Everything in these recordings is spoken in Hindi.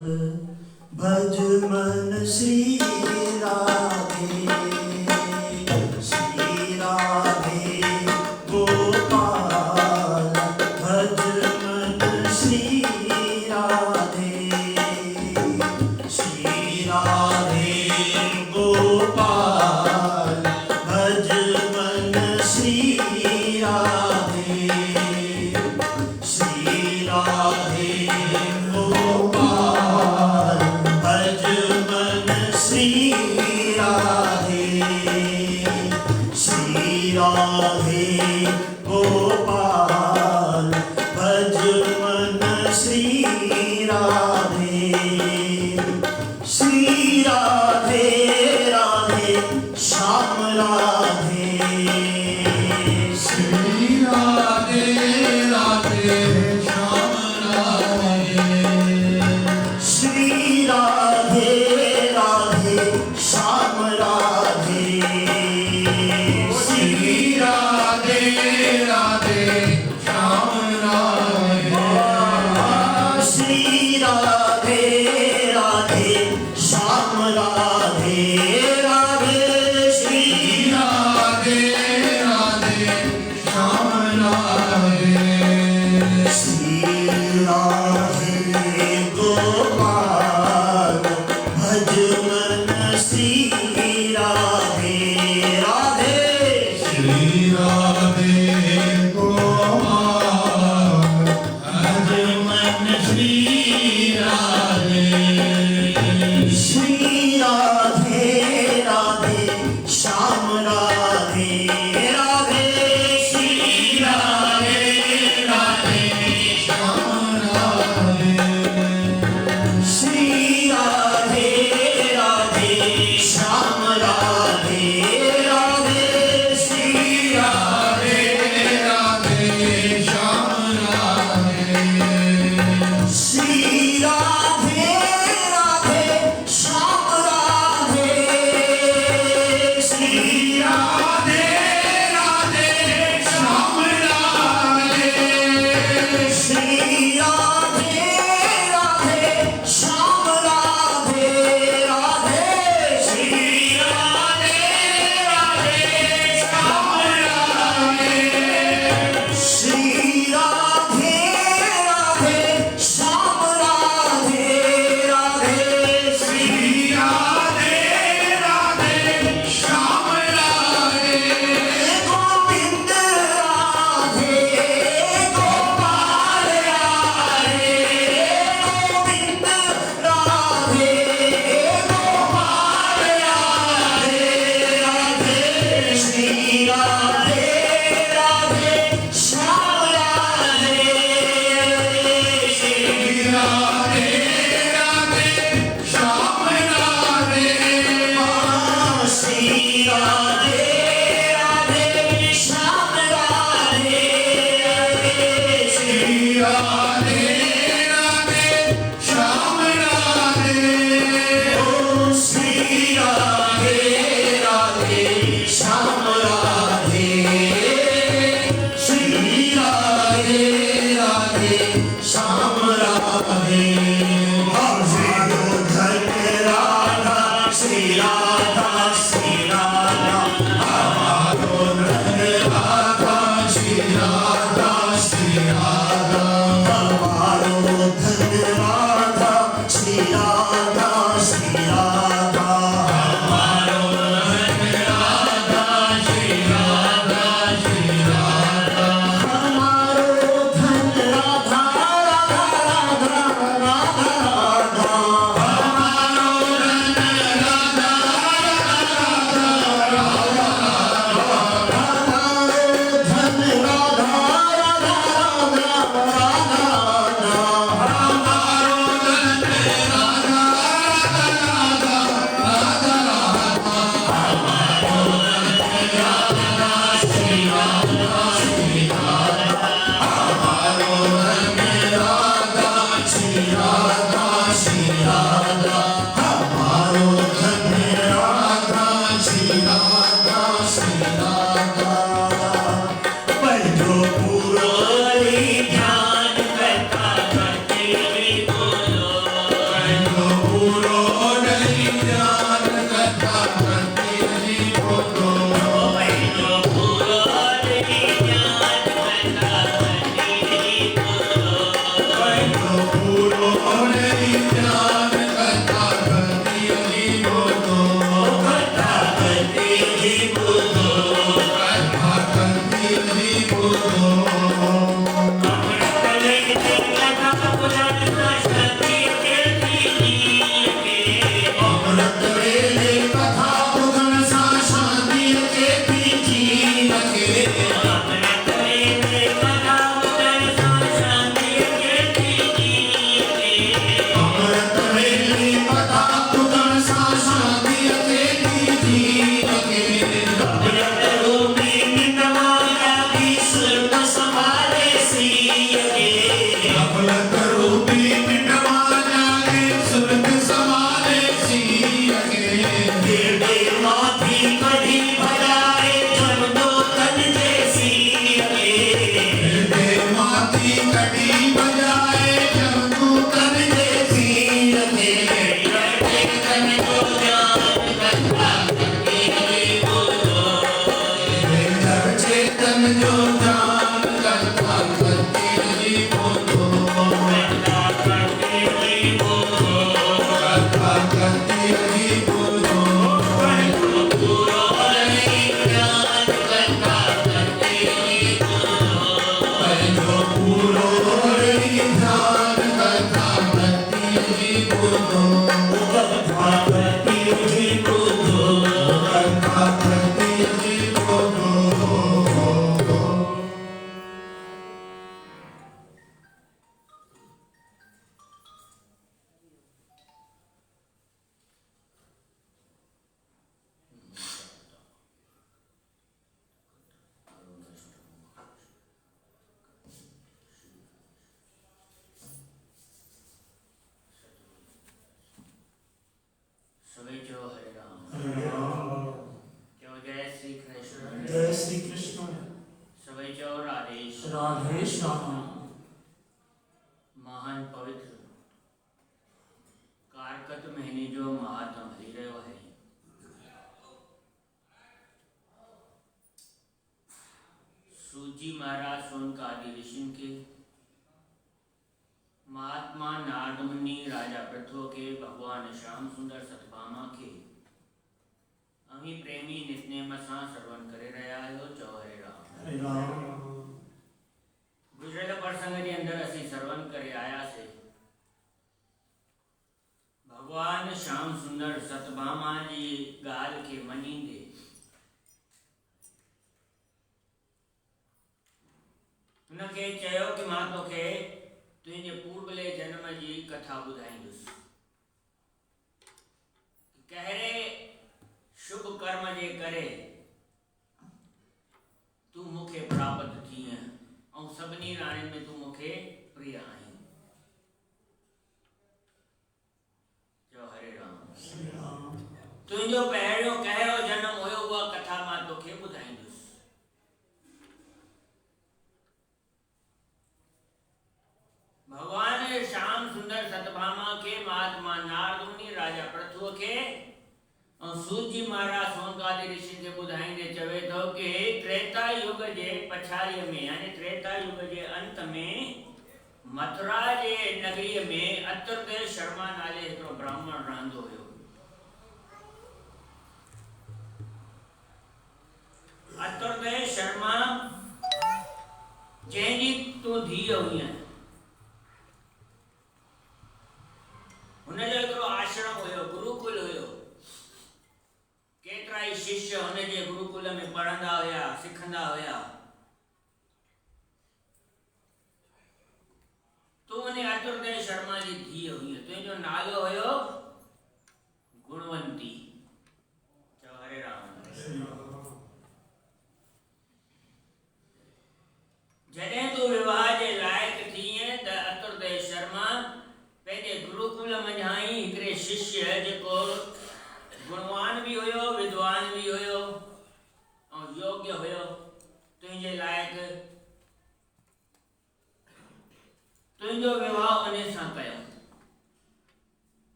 भज मन श्री राधे, श्री राधे गोपाल। भज मन श्री राधे, श्री राधे गोपाल। भज मन श्री राधे, श्री राधे गोपाल। भज मन श्री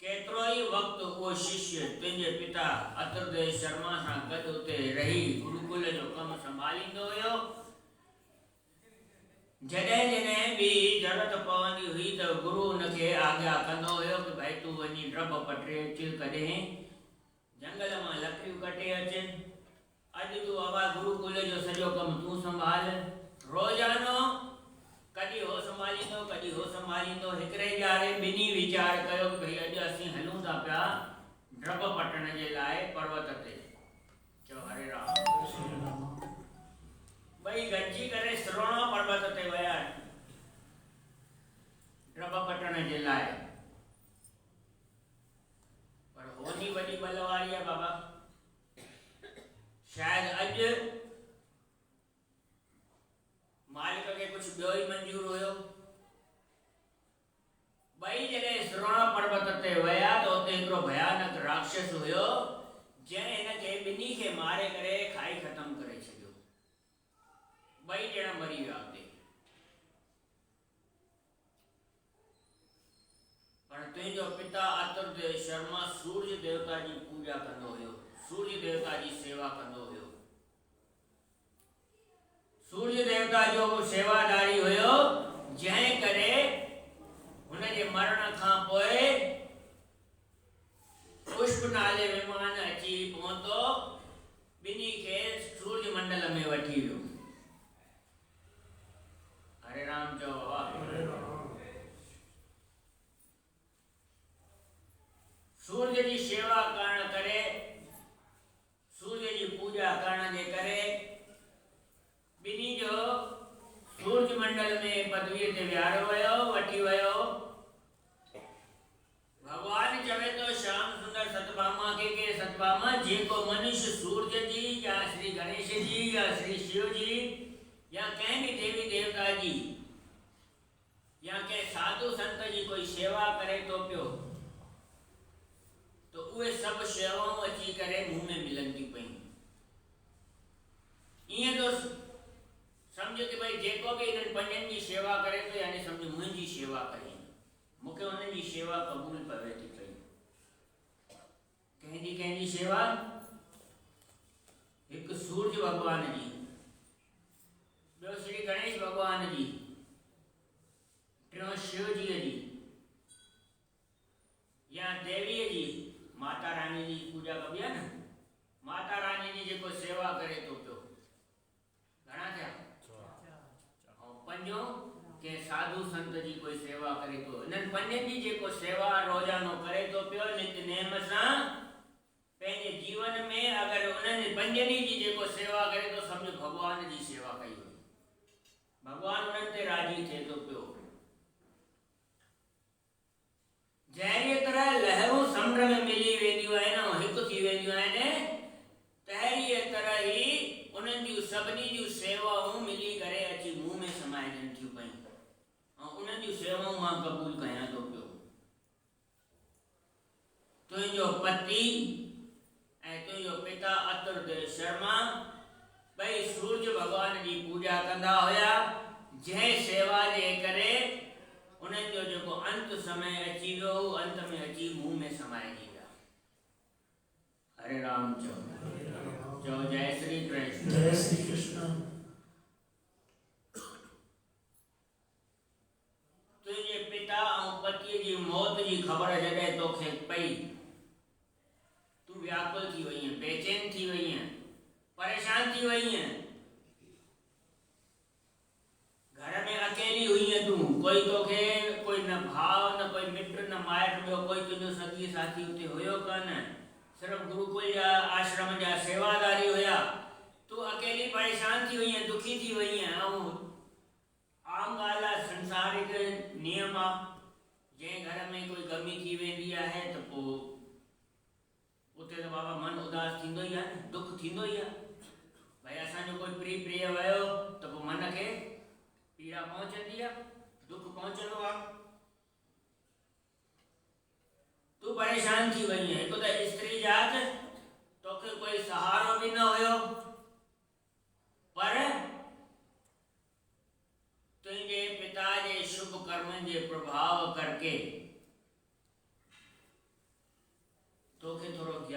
केतिरो ई वक़्तु उहो शिष्य तुंहिंजे पिता अतुरदेव शर्मा सां गॾु उते रही गुरुकुल जो कमु संभालींदो हुयो। जॾहिं जॾहिं बि ज़रूरत पवंदी हुई त गुरु हुनखे आज्ञा कंदो हुयो कि भाई तूं वञी ड्रब पटे अच, कॾहिं जंगल मां लकड़ियूं कटे अच, अॼु तूं बाबा गुरुकुल जो सॼो कमु तूं संभाल। रोज़ानो कॾहिं हो संभालींदो, कॾहिं हो संभालींदो। हिकिड़े ॼाणे ॿिन्ही वीचार कयो कि भई अॼु असीं हलूं था पिया ड्रब पटण जे लाइ पर्वत ते। चओ हरे राम। ॿई गॾिजी करे श्रवण पर्वत ते विया ड्रब पटण जे लाइ। पर होनी वॾी बल वारी आहे बाबा। शायदि अॼु मालिक खे कुछ ॿियो ई मंजूर हुयो। ॿई जॾहिं श्रवण पर्वत ते विया त उते हिकिड़ो भयानक राक्षस हुयो जंहिं हिनखे ॿिन्ही खे मारे करे खाई ख़तम करे छॾियो। ॿई ॼणा मरी विया हुते। पर तुंहिंजो पिता अतुरदेव शर्मा सूर्य देवता जी पूजा कंदो हुयो, सूर्य देवता जी सेवा कंदो हुयो। सूर्य देवता जो सेवादारी हुयो, जंहिं करे हुनजे मरण खां पोइ पुष्प नाले विमान अची पहुतो, ॿिन्ही खे सूर्य मंडल में वठी वियो। हरे राम चओ बाबा। सूर्य जी सेवा करण करे, सूर्य जी पूजा करण जे करे ॿिन्ही जो सूर्य मंडल में पदवीअ ते विहारो वियो, वठी वियो। भगवान चवे तो श्याम सुंदर सतभामा के सतभामा जेको मनुष्य सूर्य जी या श्री गणेश जी या श्री शिव जी या कंहिं भी देवी देवता जी या कंहिं साधु संत जी कोई सेवा करे तो पियो तो उहे सब सेवाऊं अची करे मुंह में मिलन थी पई। ईअं तो समझ कि भाई जेको भी इन पंजन जी सेवा करे तो यानी समझ मुंहिंजी सेवा करी, मूंखे उन्हनि जी सेवा क़बूल पवे थी पई। कंहिंजी सेवा? हिकु सूर्य भगवान जी, ॿियो श्री गणेश भगवान जी, टियों शिव जी या देवीअ जी माता रानी जी पूजा कबी आहे न। माता रानी जी जेको सेवा करे तो पियो, घणा थिया? पंजो के साधु संत जी कोई सेवा करे तो, इन्हनि पंजनि जी जेको सेवा रोजानो करे तो पियो नितनेम सां पंहिंजे जीवन में, अगर उन्हनि पंजनि जी जेको सेवा करे तो समझ भगवान जी सेवा कई हुई, भगवान उन्हनि ते राजी थिए तो पियो। जहिड़ी तरह लहरूं समुंड में मिली वेंदियूं आहिनि, हिकु थी वेंदियूं आहिनि, तहिड़ीअ तरह ई उन्हनि जूं सभिनी जूं सेवाऊं मिली करे अची मुंह में समाइजनि थियूं पयूं ऐं उन्हनि जूं सेवाऊं मां क़बूल कयां थो पियो। तुंहिंजो पति ऐं तुंहिंजो पिता अतुरदेव शर्मा ॿई सूर्य भगवान जी पूजा कंदा हुया, जंहिं सेवा जे करे उन्हनि जो जेको अंत समय अची वियो, अंत में अची मुंह में समाइजी विया। हरे राम चओ, चओ जय श्री कृष्ण। जय श्री कृष्ण। तुंहिंजे पिता ऐं पतीअ जी मौत जी ख़बर जॾहिं तोखे पई, तूं व्याकुल थी वई, बेचैन थी वई, परेशान थी वई। घर में अकेली हुई तूं, कोई तोखे कोई न भाव न कोई मित्र न माइट, ॿियो कोई तुंहिंजो संगी साथी उते हुयो कान, सिर्फ गुरुकुल जा आश्रम जा सेवादारी हुया। तू अकेली परेशान थी वई, दुखी थी वई। आम ॻाल्हि आहे, संसारिक नियम आहे, जंहिं घर में कोई गमी थी वेंदी आहे त पोइ उते त बाबा मन उदास थींदो ई आहे, दुख थींदो ई आहे। भाई असांजो कोई प्रिय वियो त पोइ मन खे पीड़ा पहुचंदी आहे, दुख पहुचंदो आहे। तू परेशान थी वई, हिकु त स्त्री जात, तोखे कोई सहारो भी न हुयो, पर तुझे पिता के शुभ कर्म के प्रभाव करके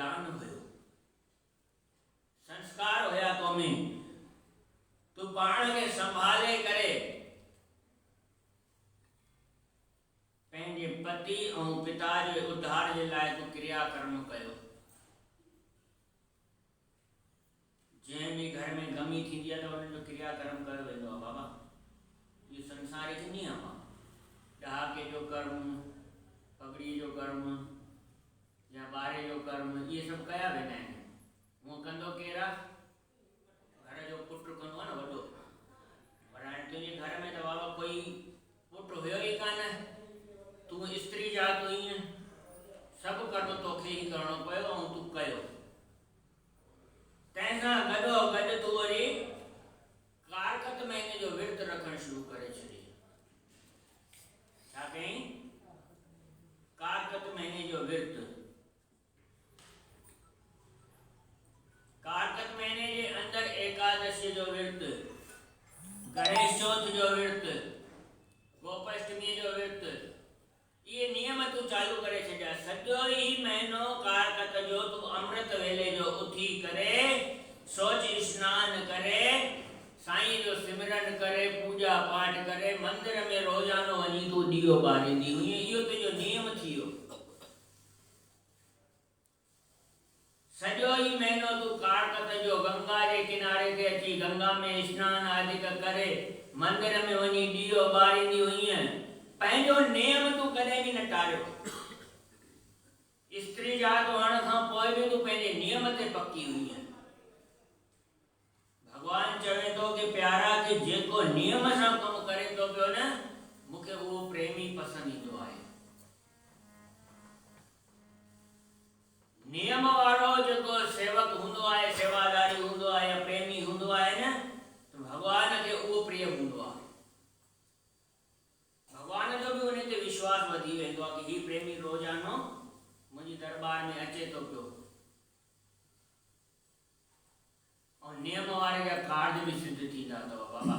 ज्ञान हुयो, संस्कार होया तो में तू पाण खे संभाले करे पंहिंजे पति ऐं पिता जे उद्धार जे लाइ तू क्रियाकर्म कयो। जंहिं बि घर में गमी थींदी आहे त उन्हनि जो क्रियाकर्म कयो वेंदो आहे। बाबा इहो संसारिक नियम आहे। ॾहाके जो कर्म, पगड़ी जो कर्म या ॿारे जो कर्म, इहे सभु कया वेंदा आहिनि। हूअं कंदो केरु आहे? घर जो पुटु कंदो आहे न वॾो। पर हाणे तुंहिंजे घर में त बाबा कोई पुटु हुयो ई कान, तूं स्त्री जात हुई, सभु कर्म तोखे ई करणो पियो ऐं तूं कयो। तंहिंसां गॾोगॾु तूं वरी कारकत महीने जो विर्त रखणु शुरू करे छॾी। छा कयईं? कारकत महीने जो विर्त। कारकत महीने जे अंदर एकादशी जो विर्त, गणेश चौथ जो विर्त, गोपाष्टमी जो विर्त, ये नियम तू चालू करे छॾिया। सॼो ई महीनो कारकत जो तू अमृत वेले जो उथी करे सोच स्नान करे साईं जो सिमरन करे पूजा पाठ करे मंदिर में रोजानो वञी तू ॾीओ ॿारींदी हुई। इहो तुंहिंजो नियम थी वियो। सॼो ई महीनो तू कारकत जो गंगा जे किनारे ते अची गंगा में स्नान आदि करे मंदिर में वञी ॾीओ ॿारींदी हुई। पंहिंजो नेम तू कॾहिं बि न टारियो। स्त्री जात हुअण खां पोइ बि तू पंहिंजे नियम ते पकी हुई। भगवान चवे थो कि प्यारा कि जेको नियम सां कमु करे थो पियो न, मूंखे उहो प्रेमी पसंदि ईंदो आहे। नियम वारो जेको सेवक हूंदो आहे, सेवादारी हूंदो आहे या प्रेमी हूंदो आहे न, त भगवान खे उहो प्रिय हूंदो आहे। भगवान जो भी उन्हें ते विश्वास वधी वेंदो आहे कि ही प्रेमी रोजानो मुंहिंजी दरबार में अचे तो पियो। और नियम वारे जा कार्य भी सिद्ध थींदा अथव। बाबा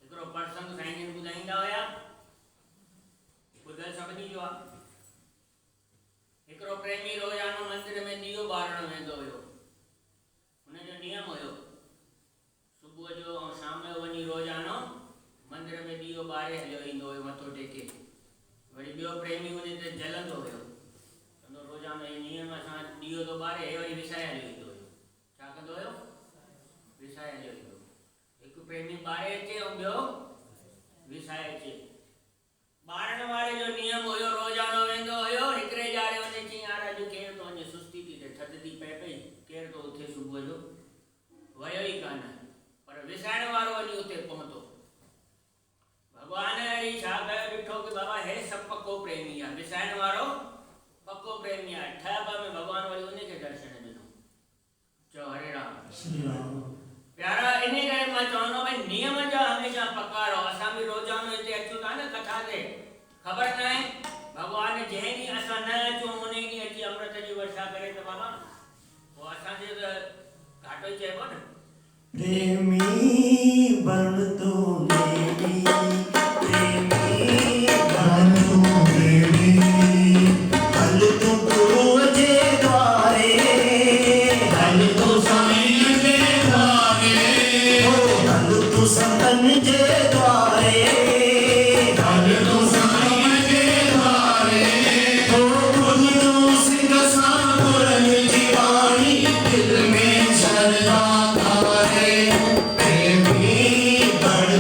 हिकिड़ो प्रसंग साईं जन ॿुधाईंदा हुया, ॿुधल सभिनी जो आहे। हिकिड़ो प्रेमी रोजानो मंदिर में ॾीओ ॿारणु वेंदो हुयो। हुनजो नियम हुयो सुबुह जो ऐं शाम जो वञी रोजानो मंदिर में ॾीओ ॿारे हलियो ईंदो हुयो मथो टेके। वरी ॿियो प्रेमी हुन ते जलंदो हुयो, चवंदो रोजानो हे नियम सां ॾीओ थो ॿारे, हे वरी विसाए हलियो ईंदो हुयो। छा कंदो हुयो? विसाए हलियो ईंदो। हिकु प्रेमी ॿारे अचे ऐं ॿियो विसाए अचे। ॿारण वारे जो नियम हुयो रोजानो वेंदो हुयो, हिकिड़े ॼाणे वञे चई यार अॼु केरु थो वञे, सुस्ती थी थिए, थधि थी पए पई, केरु थो उथे सुबुह जो? वयो ई कान। पर विसाइण वारो वञी उते पहुतो। भगवान अहिड़ी छा कयो ॾिठो कि बाबा हे सभु पको प्रेमी आहे, विसाइण वारो पको प्रेमी आहे। ठहिबा में भगवान वरी उनखे दर्शन ॾिनो। चओ हरे राम श्री राम। प्यारा, इन करे मां चवंदो भई नियम जा हमेशा पका रहो। असां बि रोजानो हिते अचूं था न कथा ते, ख़बर न आहे भगवान जंहिं ॾींहुं असां न अचूं उन ॾींहुं अची अमृत जी वर्षा करे त बाबा पोइ असांजे त घाटो ई चइबो न। प्रेमी बन तू मेरी, प्रेमी बन तू मेरी, हल तू गुरु जे द्वारे, हल तू साईं जे द्वारे, हल तू संतन जे द्वारे, हल तू साईं जे द्वारे, बुध तू सिंह सां गुरन जी वाणी, दिल में श्रद्धा धारे। प्रेमी बन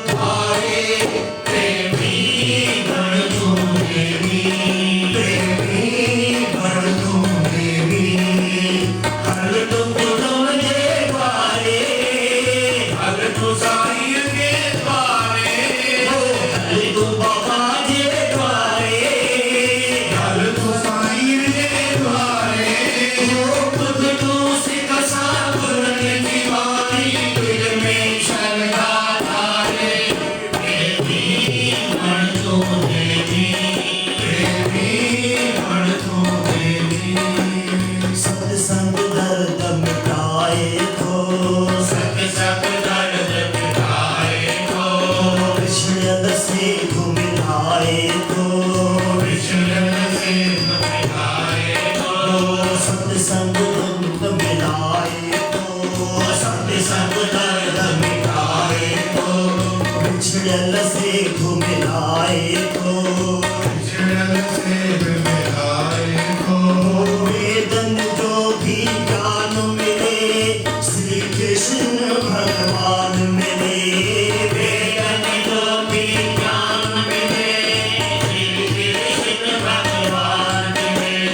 द्वारे प्रेमी गण तुम देवी हल तुम जे द्वारे हल तू साईं के द्वारे हल तू बाबा जे द्वारे हल तू साईं के द्वारे खुद तू सिख साकुर दीवानी दिल में शरधा धारे प्रेमी गण तुम देवी सत्संग दर्द मिटाए तो सत्संग दर्द मिटाए तो कृष्ण से मिलाए तो कृष्ण से मिलाए तो सत्संग दर्द मिलाए तो सत्संग दर्द मिटाए तो कृष्ण से मिलाए तो कृष्ण से मिलाए तो वेदन जो भी ज्ञान मिले श्री कृष्ण भगवान मिले वेदन जो भी ज्ञान मिले श्री कृष्ण भगवान मिले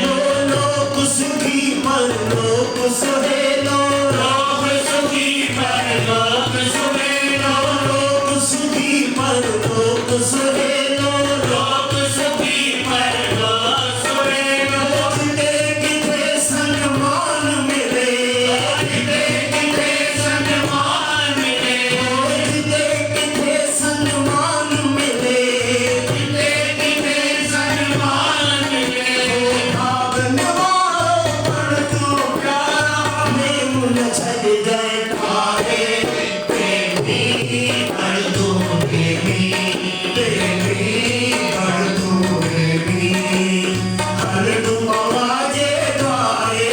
लोक सुखी परलोक सुहेलो लोक सुखी परलोक सुहेलो लोक सुखी परलोक सुहेलो लोक सुखी परलोक सुहेलो किते किते सम्मान मिले किते किते सम्मान मिले किते किते सम्मान मिले किते किते सम्मान मिले भागन वालो पण तू प्यारा मैं मुन छल गए तारे प्रेमी गण तू देवी गण तू देवी हल तू बाबा जे द्वारे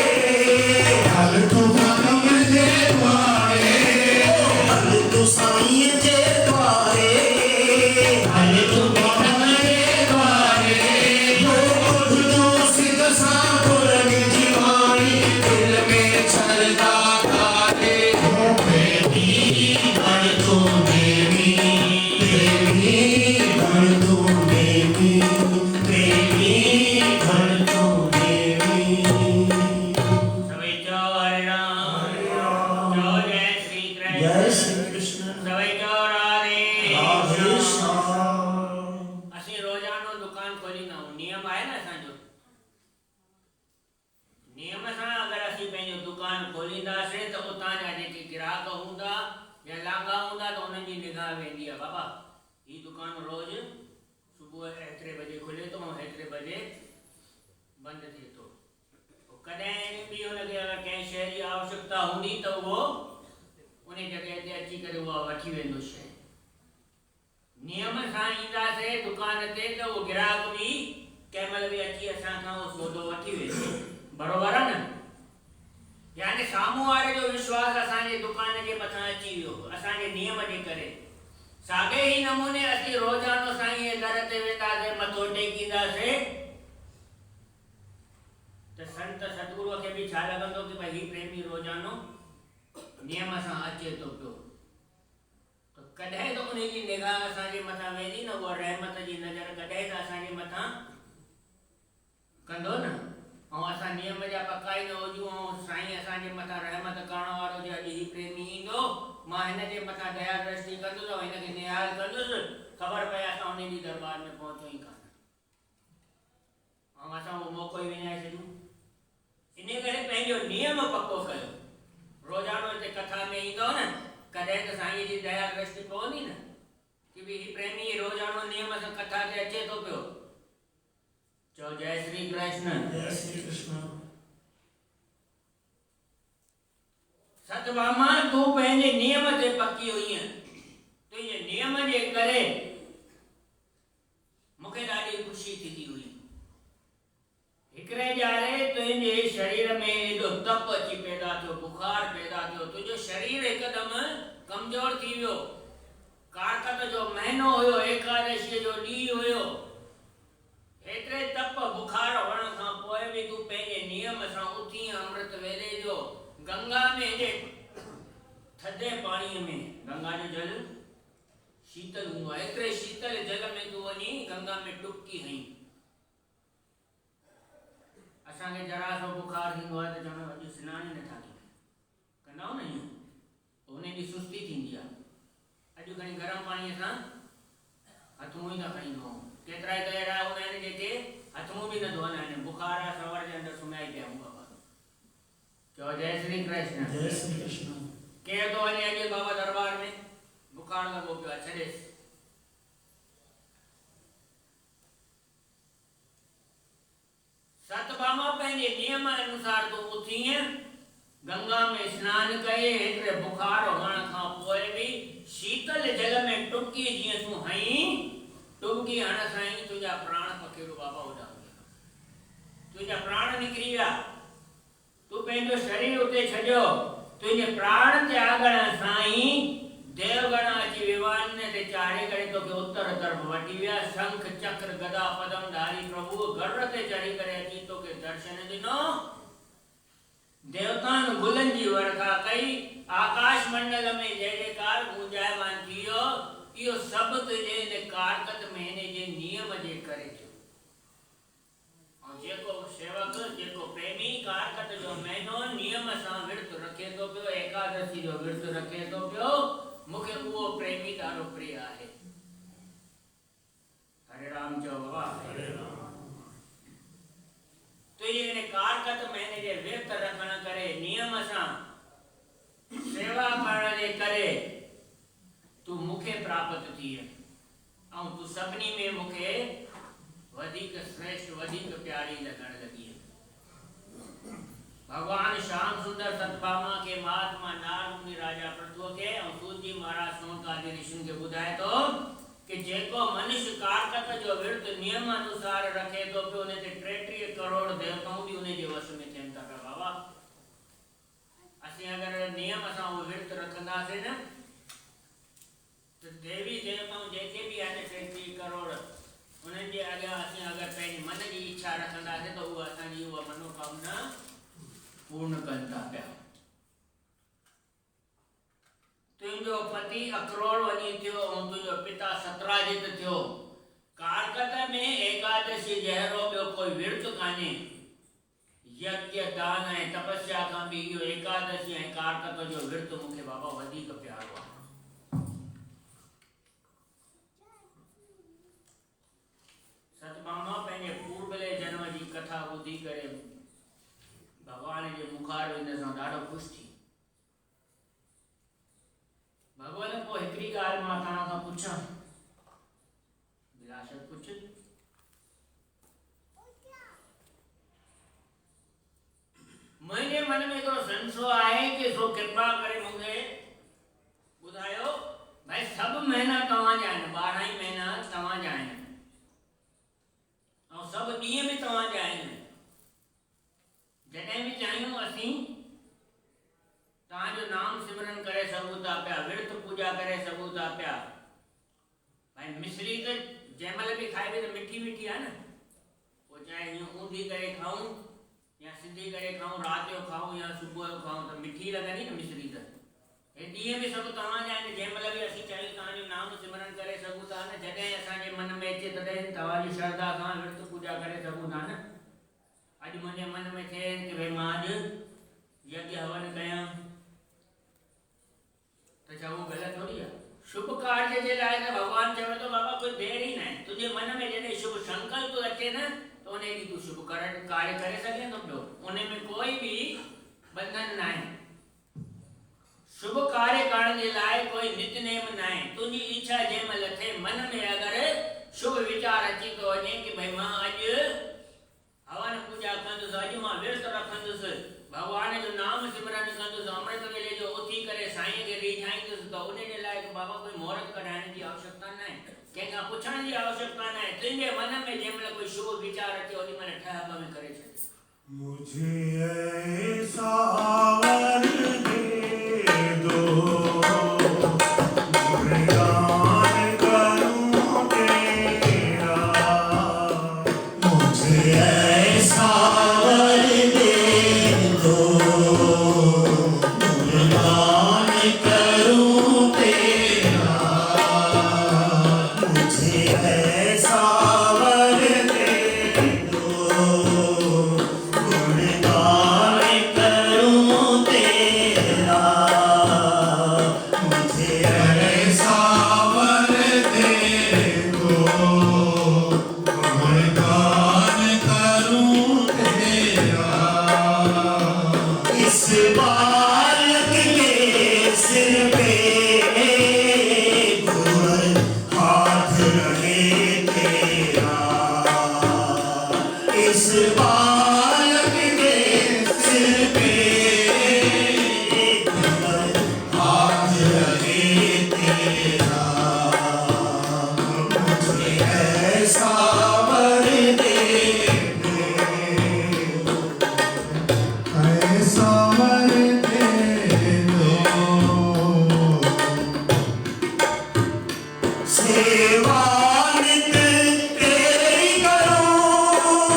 हल तू भगम जे द्वारे हल तू साईं जे द्वारे हल तू भगम जे द्वारे खुद तू सिख साकुर दीवानी दिल में छलदा धारे प्रेमी गण तू देवी गण तू देवी प्रेमी गण तू देवी सबै जो हरे राम जो जय श्री कृष्ण जय श्री कृष्ण सबै जो राधे राधे श्याम असीं रोजानो दुकान खोलींदा आहियूं नियम आहे न असांजो नियम सां अगरि असीं पंहिंजो दुकान खोलींदासीं त उतां जा जेके ग्राहक हूंदा या लाॻा हूंदा त उन्हनि जी निगाह वेंदी आहे बाबा हीअ दुकान रोज़ सुबुह एतिरे बजे खुले थो ऐं एतिरे बजे बंदि थिए थो कॾहिं बि हुनखे अगरि कंहिं शइ जी आवश्यकता हूंदी त उहो उन जॻह ते अची करे उहा वठी वेंदो शइ नियम सां ईंदासीं दुकान ते त उहो ग्राहक बि कंहिं महिल बि अची असां खां उहो सौदो वठी वेंदो बरोबर आहे न यानी साम्हूं वारे जो विश्वास असांजे दुकान जे मथां अची वियो असांजे नियम जे करे साॻे ई नमूने असीं रोज़ानो साईं जे दर ते वेंदासीं मथो टेकींदासीं त संत सतगुरुअ खे बि छा लॻंदो कि भई हीउ प्रेमी रोज़ानो नियम सां अचे थो पियो त कॾहिं त उन जी निगाह असांजे मथां वेंदी न उहा रहमत जी नज़र कॾहिं त असांजे मथां कंदो न ऐं असां नियम जा पका ई न हुजूं ऐं साईं असांजे मथां रहमत करण वारो जे अॼु हीउ प्रेमी ईंदो मां हिन जे मथां दया दृष्टि कंदुसि ऐं हिनखे निहाल कंदुसि ख़बर पए असां उन जी दरबार में पहुचूं ई कान ऐं असां उहो मौक़ो ई विञाए छॾियूं इन करे पंहिंजो नियम पको कयो रोज़ानो हिते कथा में ईंदो न कॾहिं त साईं जी दया दृष्टि पवंदी न कि भई हीउ प्रेमी रोज़ानो नियम सां कथा ते अचे थो पियो चओ जय श्री कृष्ण जय श्री कृष्ण सतभामा तू पंहिंजे नियम ते पकी हुई तुंहिंजे नियम जे करे मूंखे ॾाढी ख़ुशी थींदी हुई हिकिड़े ॼाणे तुंहिंजे शरीर में एॾो तप अची पैदा थियो बुखार पैदा थियो तुंहिंजो शरीर हिकदमि कमज़ोर थी वियो कार्तिक जो महीनो हुयो एकादशीअ जो ॾींहुं हुयो हेतिरे तप बुखार हुअण खां पोइ बि तूं पंहिंजे नियम सां उथी अमृत वेले जो गंगा में जे थधे पाणीअ में गंगा जो जल शीतल हूंदो आहे। एतिरे शीतल जल में तूं वञी गंगा में टुबकी हई। असांखे जरा सो बुखार थींदो आहे त चवंदा आहियूं अॼु सनानु ई नथा कयूं, कंदा आहियूं न इहो, हुन जी सुस्ती थींदी आहे। अॼु खणी गरम पाणीअ सां हथ मुंहुं ई था खणी धोऊं। केतिरा ई त अहिड़ा हूंदा आहिनि जेके हथ मुंहुं बि न धोअंदा आहिनि, बुखार आहे सवर जे अंदरि सुम्हिया ई पिया हूं बाबा। चओ जय श्री कृष्ण। जय श्री कृष्ण। केरु थो वञे अॼु बाबा दरबार में, बुखार लॻो पियो आहे, छॾेसि। सतभामा पंहिंजे नियम अनुसार तूं उथीअ, गंगा में सनानु कये, हेतिरे बुखार हुअण खां पोइ बि शीतल जल में टुबकी जीअं तूं हई, टुबकी हण साईं तुंहिंजा प्राण पखेड़ो बाबा होॾां, तुंहिंजा प्राण निकिरी विया। तूं पंहिंजो शरीर उते छॾियो, तुंहिंजे प्राण त्यागण साईं देवगण अची विमान ते चाढ़े करे तोखे उत्तर तरफ़ वठी विया। शंख चक्र गदा पदम धारी प्रभु घर ते चढ़ी करे अची तोखे दर्शन ॾिनो। देवताउनि गुलनि जी वर्खा कई, आकाश मंडल में जय जयकार गूंजायमान थी वियो। इहो सभु तुंहिंजे हिन कारकत महीने जे नियम जे करे थियो। ऐं जेको सेवक, जेको प्रेमी कारकत जो महीनो नियम सां विर्त रखे थो पियो, एकादशी जो विर्त रखे थो पियो, मूंखे उहो प्रेमी ॾाढो प्रिय आहे। हरे राम चओ बाबा। हरे राम। तुंहिंजे हिन कारकत महीने जे विर्त रखण करे, नियम सां सेवा करण जे करे तूं मूंखे प्राप्त थी ऐं तूं सभिनी में मूंखे वधीक श्रेष्ठ, वधीक प्यारी लॻण लॻी। भगवान श्याम सुंदर सतभामा के महात्मा नारमुनि राजा पृथ्वी के और सूत जी महाराज सोनकादि ऋषियुनि खे ॿुधाए थो कि जेको मनुष्य कारकत जो विर्त नियम अनुसार रखे थो पियो, उन ते 33 करोड़ देवताऊं भी उन जे वश में थियनि था पिया। बाबा असीं अगर नियम सां उहो विर्त रखंदासीं न, त देवी देवताऊं जेके भी आहिनि 33 करोड़, उन्हनि जे अॻियां असीं अगर पंहिंजी मन जी इच्छा रखंदासीं त उहा असांजी उहा मनोकामना पूर्ण कनि था पिया। तुंहिंजो पति अक्रोड़ वञी थियो ऐं तुंहिंजो पिता सतराजित थियो। कारकत में एकादशी जहिड़ो ॿियो कोई विर्त कान्हे। यज्ञ दान ऐं तपस्या खां बि इहो एकादशी ऐं कारकत जो विर्त मूंखे बाबा वधीक प्यारो आहे। सतभामा पंहिंजे पूर्वले जन्म जी कथा ॿुधी करे भगवान जे मुखार वेंदे सां ॾाढो ख़ुशि थी। भगवान पोइ हिकिड़ी ॻाल्हि मां तव्हां खां पुछां, विरासत पुछ। मुंहिंजे मन में हिकिड़ो संशय आहे कि सो कृपा करे मूंखे ॿुधायो, भाई सभु महीना तव्हांजा आहिनि, 12 ई महीना तव्हांजा आहिनि ऐं सभु ॾींहं बि तव्हांजा आहिनि। जॾहिं बि चाहियूं असीं तव्हांजो नाम सिमरन करे सघूं था पिया, विर्त पूजा करे सघूं था पिया। भाई मिश्री त जंहिंमहिल बि खाइबी त मिठी मिठी आहे न, पोइ चाहे हीअं ऊंधी करे खाऊं या सिधी करे खाऊं, राति जो खाऊं या सुबुह जो खाऊं, त मिठी लॻंदी न मिश्री। त हे ॾींहं बि सभु तव्हांजा आहिनि, जंहिंमहिल बि असीं चाहियूं तव्हांजो नाम सिमरन करे सघूं था न। जॾहिं असांजे मन में अचे तॾहिं तव्हांजी श्रद्धा खां विर्त पूजा करे सघूं था न। अॼु मुंहिंजे मन में थिए कि भई मां अॼु यज्ञ हवन कयां, तो छा वो गलत थोड़ी है? शुभ कार्य जे लाइ त भगवान चवे तो बाबा कोई देर ही न है। तुझे मन में जॾहिं शुभ संकल्प अचे न, तो उन ॾींहुं तूं शुभ कार्य करे सघे थो पियो। उन में कोई भी बंधन न आहे। शुभ कार्य करण जे लाइ कोई नितनेम न आहे। तुंहिंजी इच्छा जंहिंमहिल थिए, मन में अगर शुभ विचार अची थो वञे कि भई मां अॼु हवन पूजा कंदुसि, अॼु मां विर्त रखंदुसि, भगवान जो नाम सिमरन कंदुसि, अमृत वेले जो उथी करे साईं खे रिझाईंदुसि, त उन जे लाइ बाबा कोई मोहरत कढाइण जी आवश्यकता न आहे, कंहिंखां पुछण जी आवश्यकता न आहे। तुंहिंजे मन में जंहिंमहिल कोई शुभ वीचार अचे, ओॾी महिल ठहब में करे छॾ। मुझे ऐसा वर दे दो, गुणगान करूं तेरा। मुझे ऐसा वर दे दो, गुणगान करूं तेरा। सेवा नित तेरी करूं,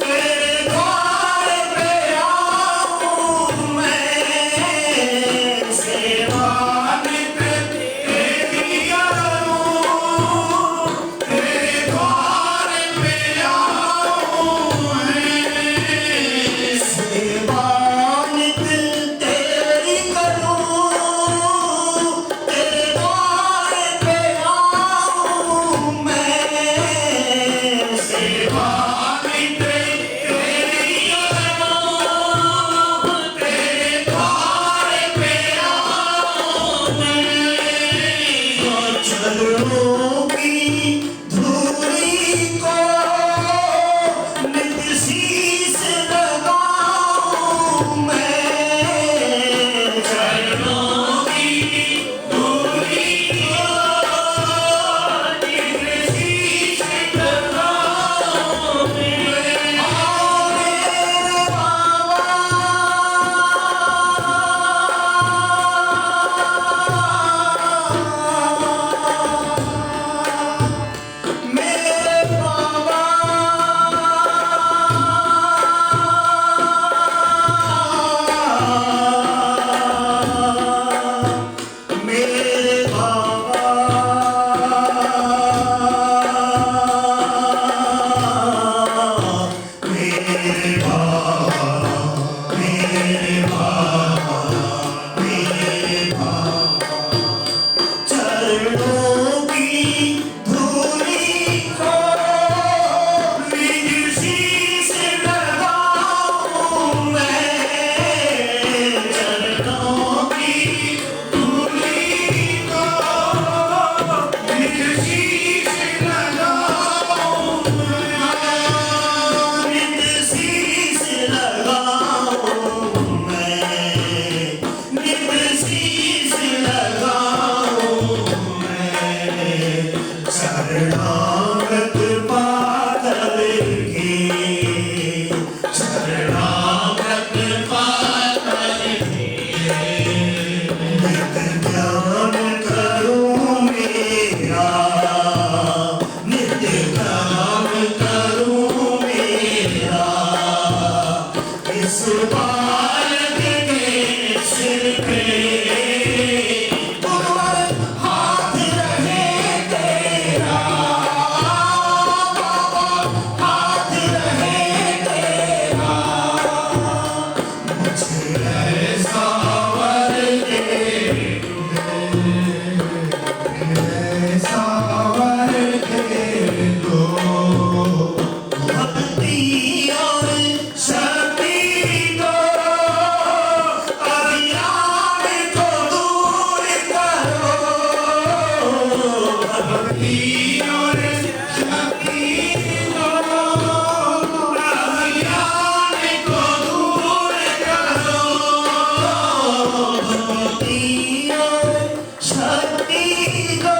तेरे द्वार पे आऊं मैं। सेवा नित तेरी करूं, तेरे द्वार पे आऊं मैं। सेवा नित तेरी करूं, तेरे द्वार पे आऊं मैं। सेवा नित तेरी करूं, तेरे द्वार पे आऊं मैं। चरणों की धूली को नित शीश लगाऊं मैं। चरणों की धूली को नित शीश लगाऊं मैं। आओ मेरे बाबा, मेरे बाबा, मेरे बाबा, मेरे बाबा, मेरे बाबा, मेरे बाबा। चरणों की धूली को निज शीश लगाऊं मैं। चरणों की धूली को निज शीश लगाऊं मैं। निज शीश लगाऊं मैं। निज शीश लगाऊं मैं। शरणागत पातल के, शरणागत पातल के। नित ध्यान करूं मेरा, नित ध्यान करूं मेरा। इस बालक के सिर पे गुरुवर हाथ रहे तेरा, बाबा हाथ रहे तेरा। मुझे ऐसा वर दे दो, ऐसा वर दे दो। भक्ति और शक्ति को, अज्ञान को दूर करो। भक्ति और शक्ति को, अज्ञान को दूर करो। भक्ति और शक्ति को,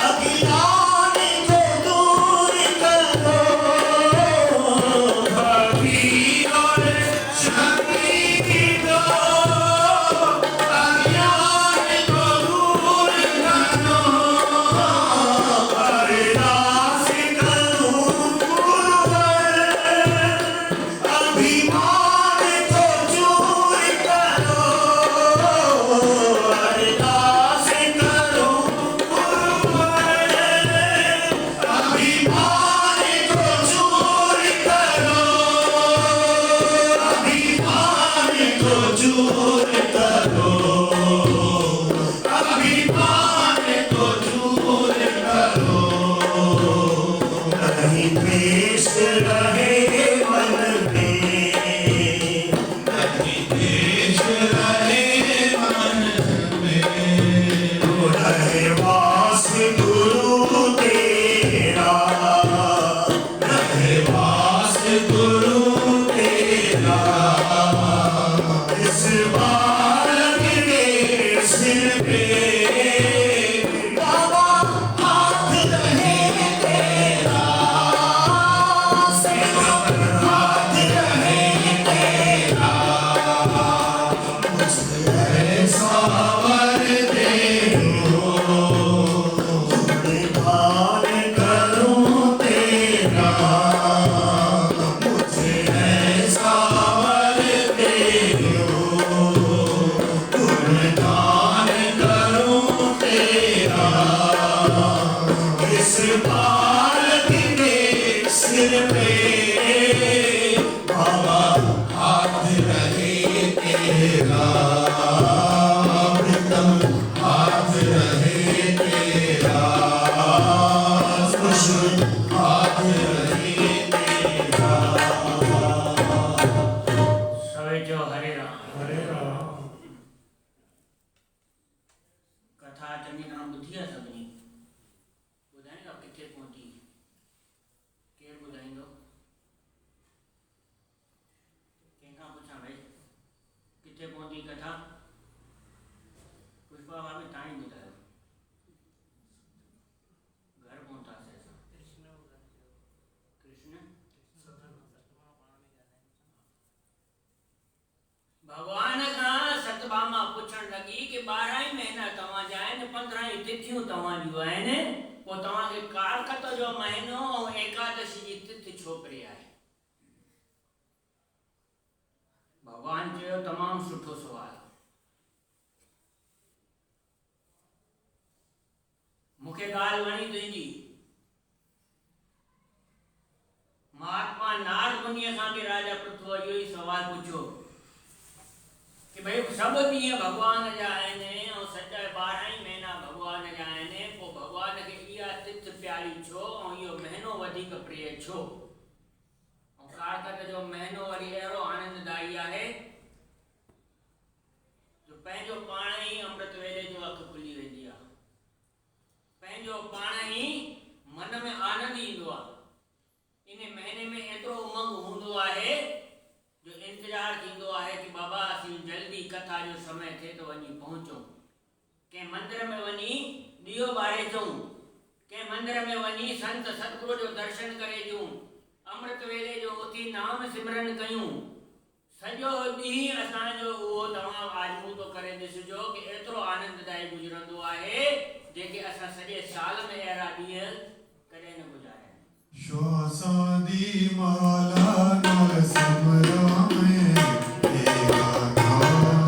अज्ञान को दूर करो। भक्ति और शक्ति को, अज्ञान को दूर करो। इस बालक के सिर पे बाबा हाथ रहे तेरा, प्रीतम हाथ रहे तेरा, खुश हाथ रहे तेरा। सवे जो हरे राम। हरे राम। कथा चङी तरह ॿुधी आहे सभिनी? ॿुधाईंदा किथे पहुती? केरु ॿुधाईंदो? कंहिंखां पुछां भाई किथे पहुती कथा? पुष्पा भाभी तव्हां ई ॿुधायो। घर पहुतासीं असां। कृष्ण भगवान खां सतभामा पुछण लॻी कि 12 ई महीना तव्हांजा आहिनि, 15 ई तिथियूं तव्हां जूं आहिनि, पोइ तव्हांखे कारकत जो महीनो ऐं एकादशी जी तिथि छो परे आहे? भगवान चयो तमामु सुठो सुवाल। मूंखे ॻाल्हि वणी तुंहिंजी। महात्मा नारद मुनीअ खां बि राजा पृथु इहो ई सुवाल पुछियो कि भाई सब ॾींहं भगवान जा आहिनि ऐं सॼा 12 ई महीना भगवान जा आहिनि, पोइ भगवान खे इहा तिथि प्यारी छो ऐं इहो महीनो वधीक प्रिय छो? ऐं कारकत जो महीनो वरी अहिड़ो आनंददायी आहे जो पंहिंजो पाण ई अमृत वेले जो अखि खुली वेंदी आहे, पंहिंजो पाण ई मन में आनंद ईंदो आहे। इन महीने में एतिरो उमंग हूंदो आहे जो इंतजार थींदो आहे कि बाबा असीं जल्दी कथा जो समय थिए तो वञी पहुचूं, कंहिं मंदिर में वञी ॾीओ ॿारे अचूं, कंहिं मंदिर में वञी संत सतगुरु जो दर्शन करे अचूं, अमृत वेले जो उथी नाम सिमरन कयूं। सॼो ॾींहुं असांजो उहो तव्हां आजमू तो करे ॾिसिजो कि एतिरो आनंददायी गुज़रंदो आहे जेके असां सॼे साल में अहिड़ा ॾींहं कॾहिं न गुज़ारिया। श्वासादी माला नाल सिमरामे तेरा नाम,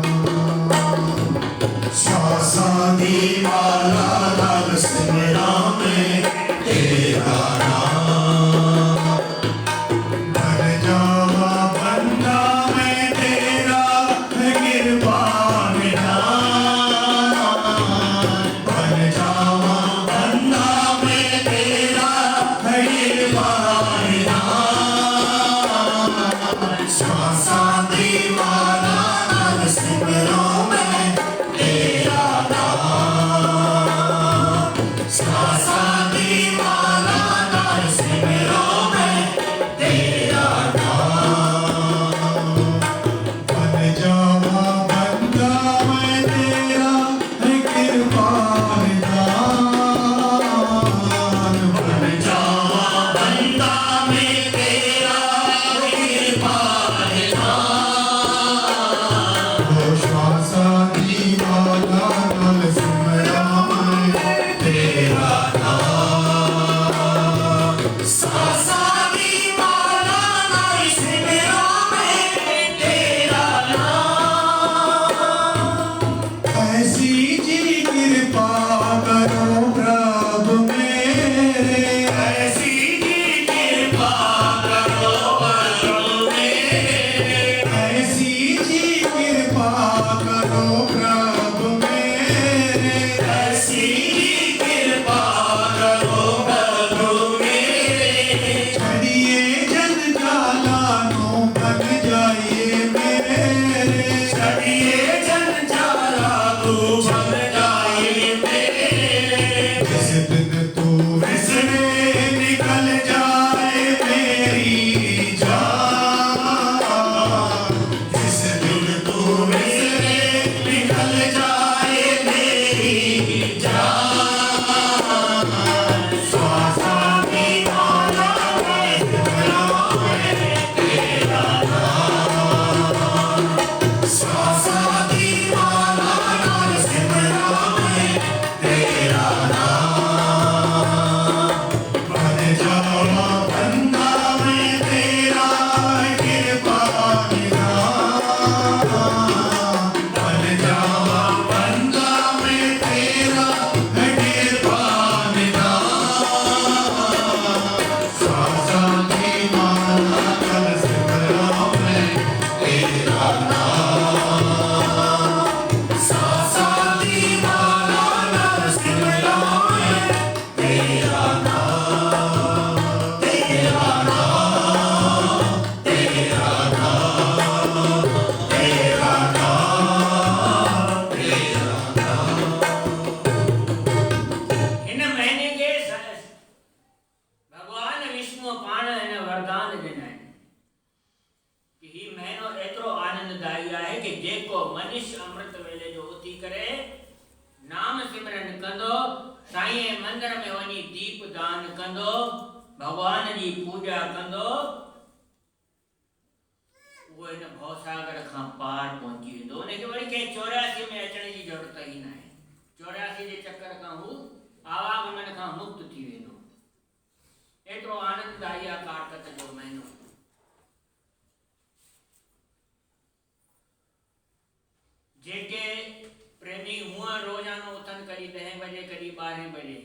श्वासादी माला नाल सिमरामे तेरा नाम, बन जावा बंदा मैं तेरा है गिरबान जान, बन जावा बंदा मैं तेरा है गिरबान जान। श्वासादी माला नाल सिमरामे तेरा नाम, श्वासादी माला नाल सिमरामे तेरा नाम, बन जावा बंदा मैं तेरा है गिरबान दान, बन जावा बंदा मैं तेरा गिरबान जान। ओ श्वासादी माला नाल सिमरामे तेरा नाम, श्वासादी माला नाल सिमरामे तेरा नाम। ऐसी जी कृपा करो प्रभु मेरे, ऐसी जी कृपा करो प्रभु मेरे, ऐसी जी कृपा करो प्रभु मेरे, ऐसी जी कृपा साईं मंदिर में वञी दीप दान कंदो, भगवान जी पूजा कंदो, वो इन भवसागर खां पार पहुंची वेंदो। उनखे वरी कंहिं 84 में अचण जी ज़रूरत ई न आहे। 84 जे चक्कर खां हू आवागमन खां मुक्त थी वेंदो। एतिरो आनंददायी आहे कारकत जो महीनो। जेके प्रेमी हुआ रोजानो उथन करी 10 बजे करी 12 बजे,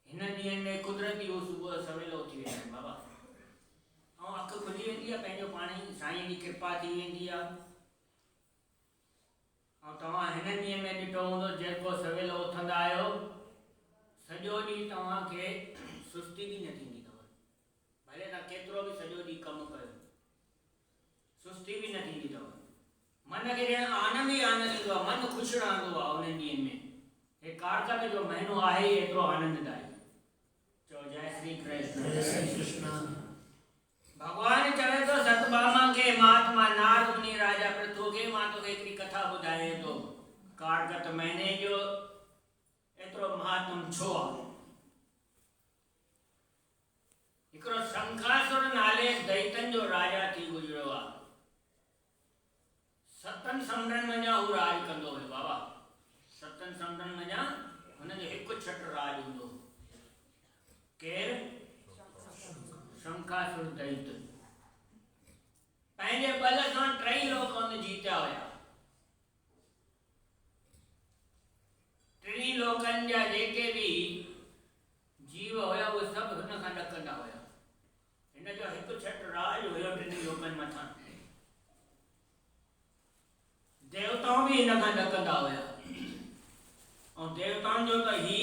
हिन ॾींहंनि में कुदरती वो सुबुह सवेल उथी वेंदा आहिनि बाबा, ऐं अखि खुली वेंदी आहे पंहिंजो पाण ई, साईं जी कृपा थी वेंदी आहे। ऐं तव्हां हिन ॾींहं में ॾिठो हूंदो जेको सवेल उथंदा आहियो, सॼो ॾींहुं तव्हांखे सुस्ती बि न थींदी अथव। भले तव्हां केतिरो बि सॼो ॾींहुं कमु कयो, सुस्ती बि न थींदी अथव। मन खे ॼण आनंद ई आनंद ईंदो आहे, मन ख़ुशि रहंदो आहे उन्हनि ॾींहंनि में। हे कारकत जो महीनो आहे ई एतिरो आनंददायी। चओ जय श्री कृष्ण। भगवान चवे तो सतभामा के महात्मा नारद मुनि राजा पृथु के मां तो हिकिड़ी कथा ॿुधाए तो कारकत महीने जो एतिरो महात्म छो आहे। हिकिड़ो शंखासुर नाले दैतन जो राजा थी गुज़रियो आहे। 7 समुंडनि मञा हू राज कंदो हुयो बाबा। 7 समुंडनि मञा हुनजो हिकु छट राज हूंदो। केर? शंखासुर दैत। पंहिंजे बल सां 3 लोक हुन जीतिया हुया। 3 लोकनि जा जेके भी जीव हुया उहे सभु हुन खां ॾकंदा हुया। हिन जो हिकु छट राज हुयो 3 लोकनि मथां। देवताओं भी हिन खां ॾकंदा हुया। ऐं देवताउनि जो त ही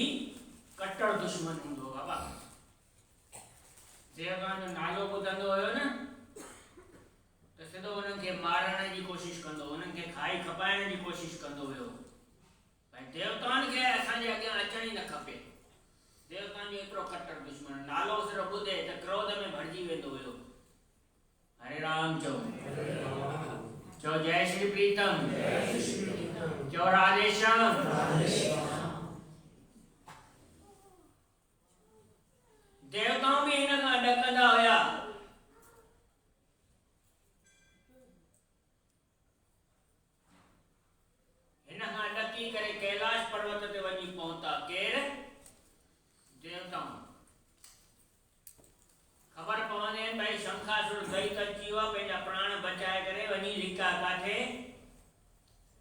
कट्टर दुश्मन हूंदो बाबा। देवताउनि जो नालो ॿुधंदो हुयो न त सिधो उन्हनि खे मारण जी कोशिशि कंदो, उन्हनि खे खाई खपाइण जी कोशिशि कंदो हुयो। भई देवताउनि खे असांजे अॻियां अचण ई न खपे। देवताउनि जो एतिरो कट्टर दुश्मन, नालो सिर्फ़ ॿुधे त क्रोध में भरिजी वेंदो हुयो। हरे राम चओ। चो जय श्री प्रीतम। चो राधे श्याम। देवताओं भी हिन खां ॾकंदा हुया। हिन खां ॾकी करे कैलाश पर्वत ते वञी पहुता। केर? देवताऊं। खबर पवंदे भाई शंखासुर दैत अची वियो आहे, पंहिंजा प्राण बचाए करे वञी लिका काथे?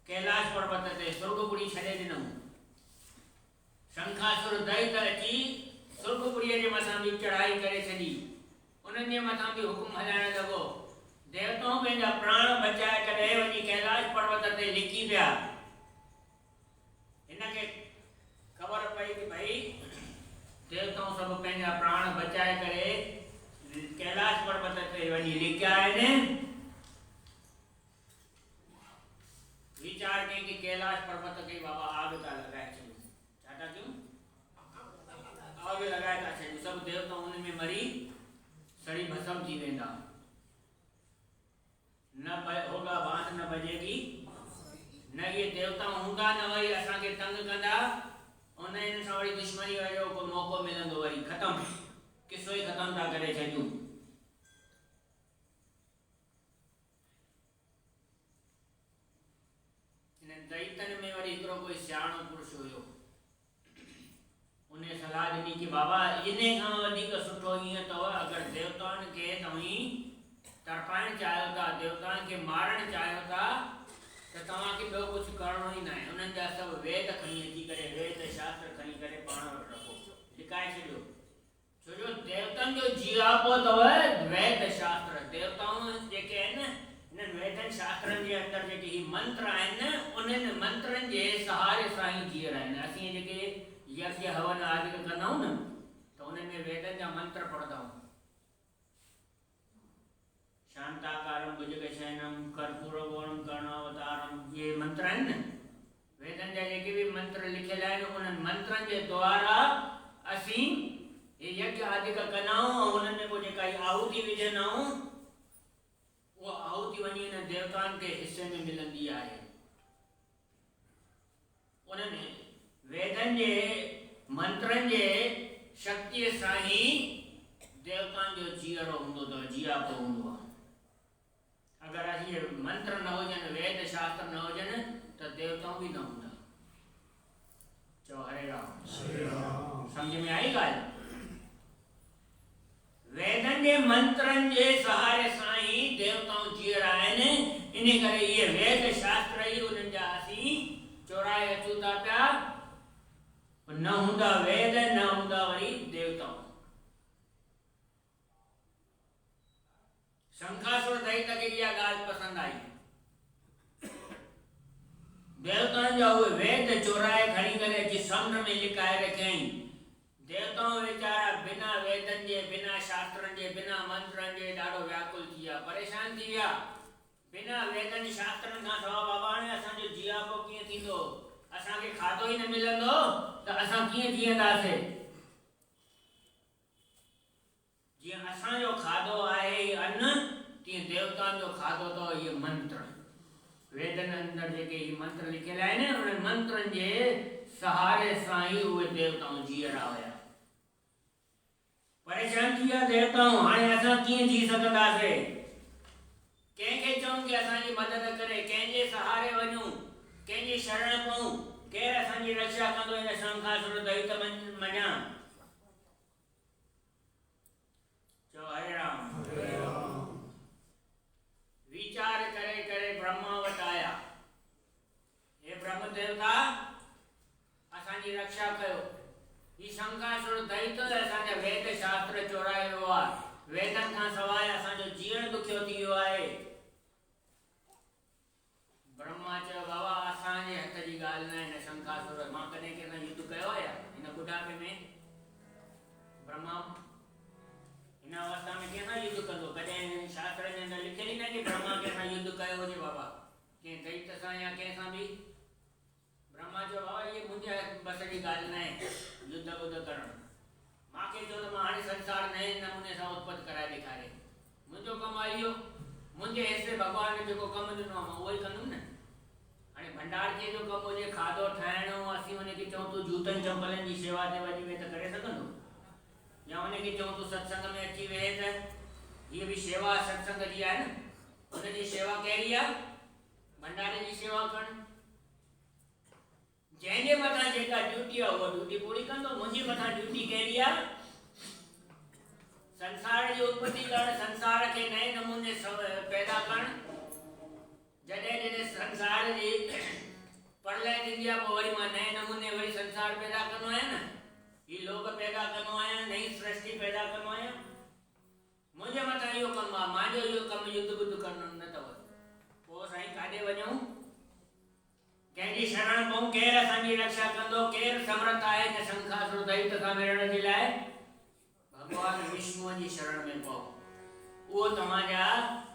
कैलाश पर्वत ते सुर्गपुरी छॾे ॾिनऊं। शंखासुर दैत अची सुर्गपुरीअ जे मथां बि चढ़ाई करे छॾी। उन्हनि जे मथां बि हुकुम हलाइण लॻो। देवताऊं पंहिंजा प्राण बचाए करे वञी कैलाश पर्वत ते लिकी पिया। हिनखे खबर पई कि भाई देवताऊं सभु पंहिंजा प्राण बचाए करे कैलाश पर्वत ते वञी लिकिया आहिनि। विचार कई कि कैलाश पर्वत के बाबा आग था लगाए छॾियूं। छा था कयूं? आग लगाए था छॾियूं। सभु देवता उन में मरी सड़ी भस्म थी वेंदा। न होगा बांध न बजेगी। न ये देवता हूंदा न वरी असांखे तंग कंदा। उन सां वरी दुश्मनी जो को मौक़ो मिलंदो, वरी ख़तम, किसो ही ख़तम था करे छॾियूं। इन दैतन में वरी हिकिड़ो कोई सियाणो पुरुष हुयो। उन्हें सलाह ॾिनी कि बाबा इने खां वधीक सुठो ईअं अथव, अगरि देवताउनि खे तव्हीं तरपाइण चाहियो था, देवताउनि खे मारण चाहियो था, त तव्हांखे ॿियो कुझु करिणो ई न आहे। उन्हनि जा सभु वेद खणी अची करे, वेद शास्त्र खणी करे पाण वटि रखो, लिकाए छॾियो। छो जो देवताउनि जो जीवापो अथव वेद शास्त्र। देवताऊं जेके आहिनि हिननि वेदनि शास्त्रनि जे अंदरि जेके ही मंत्र आहिनि, उन्हनि मंत्रनि जे सहारे सां ई जीअर आहिनि। असीं जेके यज्ञ हवन आदि कंदा आहियूं न, त उन्हनि में वेदनि जा मंत्र पढ़ंदा आहियूं। शांताकारं भुजगशयनं कर्पूरगौरं करुणावतारं, ये मंत्र आहिनि न, वेदनि जा जेके भी मंत्र लिखियल आहिनि, उन्हनि मंत्रनि जे द्वारा असीं ये यज्ञ आदि कंदा आहियूं। ऐं उन्हनि में पोइ जेका आहुति विझंदा आहियूं, उहा आहुति वञी हिन देवताउनि खे हिसे में मिलंदी आहे। उन्हनि वेदन जे मंत्रन जे शक्ति सां ही देवतान जो जीअरो हूंदो तो जीआपो हूंदो आहे। अगर असीं मंत्र न हुजन वेद शास्त्र न हुजन तो देवताऊं भी न हूंदा। चओ हरे राम। समझ में आई ॻाल्हि? वेदन जे मंत्रन जे सहारे सां ही देवताऊं जीअरा आहिनि। इन करे ये वेद शास्त्र ही उन्हनि जा असीं चोराए अचूं था पिया। न हूंदा वेद न हूंदा वरी देवताऊं। शंखासुर दैत्य खे इहा ॻाल्हि पसंदि आई। देवताउनि जा उहे वेद चोराए खणी करे अची समुंड में लिकाए रखियईं। देवताऊं वीचारा बिना वेदन जे बिना शास्त्रनि जे बिना मंत्रनि जे ॾाढो व्याकुल थी विया, परेशान थी विया। बिना वेदन शास्त्रनि खां सवाइ बाबा हाणे असांजो जीआपो कीअं थींदो? असांखे खाधो ई न मिलंदो त असां कीअं जीअंदासीं? जीअं असांजो खाधो आहे अन्न, तीअं देवताउनि जो खाधो तो इहे मंत्र। वेदन अंदर जेके ही मंत्र लिखियल आहिनि उन मंत्रनि जे सहारे सां ही उहे देवताऊं जीअरा हुया। परेशान थी विया देवताऊं, हाणे असां कीअं जी सघंदासीं? कंहिंखे चऊं कि असांजी मदद करे, कंहिंजे सहारे वञूं, कंहिंजी शरण पऊं, केरु असांजी रक्षा कंदो हिन शंखासुर दैत्य मञा? चओ हरे राम। विचार करे करे ब्रह्मा वटि आया। हे ब्रह्म देवता असांजी रक्षा कयो। ही शंखासुर दैत्य असांजा वेद शास्त्र चोराए वियो आहे। वेदन खां सवाइ असांजो जीअण ॾुखियो थी वियो आहे। ब्रह्मा चयो बाबा असांजे हथ जी ॻाल्हि न आहे। हिन शंखासुर मां कॾहिं कंहिंसां युद्ध कयो आहे हिन बुढ़ापे में? ब्रह्मा हिन अवस्था में कंहिंसां युद्ध कंदो? कॾहिं शास्त्र जे अंदर लिखियल ई न कि ब्रह्मा कंहिंसां युद्ध कयो हुजे बाबा, कंहिं दैत्य सां या कंहिंसां बि। ब्रह्मा चयो बाबा ये मुंहिंजे बस जी ॻाल्हि न आहे युद्ध बुद्ध करणु। मूंखे चयो त मां हाणे संसार नए नमूने सां उत्पत्ति कराए ॾेखारे। मुंहिंजो कमु आहे इहो। मुंहिंजे हिसे भॻवान ने जेको कमु ॾिनो आहे मां उहो ई कंदुमि न। हाणे भंडारकीअ जो कमु हुजे, खाधो ठाहिणो, असीं हुनखे चऊं तूं जूतनि चंपलनि जी शेवा ते वञी वेह त करे सघंदो? या हुनखे चऊं तूं सत्संग में अची वेह त हीअ बि शेवा सत्संग जी आहे न। हुनजी शेवा कहिड़ी आहे? भंडारे जी शेवा करणु। जंहिंजे मथां जेका ड्यूटी आहे उहा ड्यूटी पूरी कंदो। मुंहिंजे मथां ड्यूटी कहिड़ी आहे? संसार जी उत्पत्ति करणु, संसार खे नए नमूने पैदा करणु। जॾहिं जॾहिं संसार जी प्रलय थींदी आहे पोइ वरी मां नए नमूने वरी संसार पैदा कंदो आहियां न। ही लोक पैदा कंदो आहियां, नई सृष्टि पैदा कंदो आहियां। मुंहिंजे मथां इहो कमु आहे। मुंहिंजो इहो कमु युद्ध बुद्ध करणु न अथव। पोइ साईं काॾे वञूं? कंहिंजी शरण पऊं? केरु असांजी रक्षा कंदो? केरु समर्थ आहे हिन शंखासुर दैत्य सां विढ़ण जे लाइ? भगवान विष्णु जी शरण में पओ। उहो तव्हांजा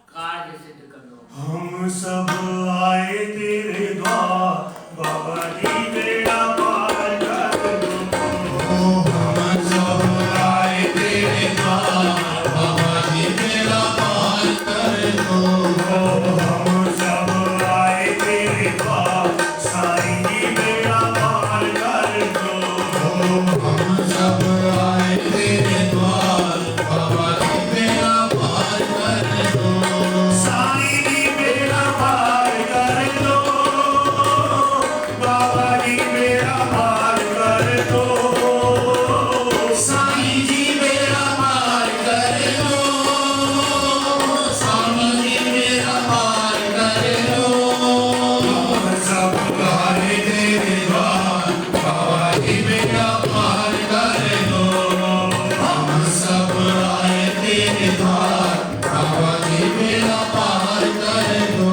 कार्य सिद्ध कंदो। हम सब आए तेरे द्वार, बाबा जी बेड़ा पार कर दो। हम सब आए तेरे द्वार, बाबा जी बेड़ा पार कर दो। हम सब आए तेरे द्वार, साईं जी बेड़ा पार कर दो। हम सब आए तेरे द्वार, बाबा जी बेड़ा पार कर दो। साईं जी बेड़ा पार कर दो। बाबा जी बेड़ा पार कर दो। साईं जी बेड़ा पार कर दो। साईं जी बेड़ा पार कर दो। हम सब आए तेरे द्वार, बाबा जी बेड़ा पार कर दो। हम सब आए तेरे द्वार, बाबा जी बेड़ा पार कर दो।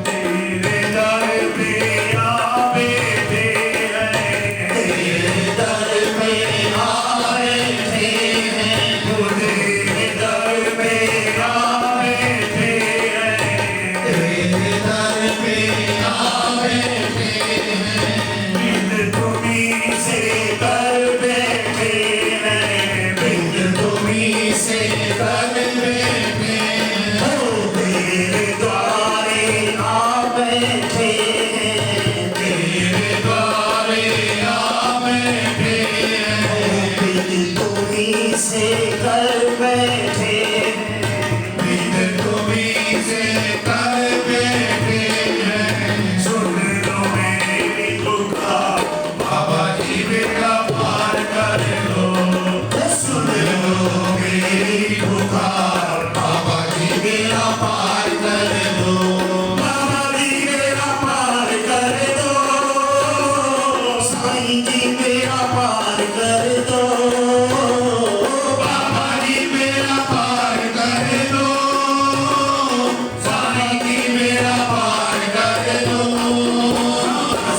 तेरे दर पे आवे थे हैं, तेरे दर पे आए थे हैं, तेरे दर पे आवे थे हैं। तेरे दर पे आए थे हैं। बिन तुम्हीं से कर बैठे हैं, बिन तुम्हीं से कर बैठे हैं। तेरे द्वारे आ बैठे हैं। तेरे द्वारे बैठे बिन तुम्हीं से कर बैठे बिन तुम्हीं से कर बैठे सुन लो मेरी पुकार बाबा जी बेड़ा पार कर लो सुन लो मेरी पुकार बाबा जी बेड़ा पार कर लो बाबा जी मेरा पार कर दो साईं जी मेरा पार कर दो बाबा जी बेड़ा पार कर लो साईं जी बेड़ा पार कर लो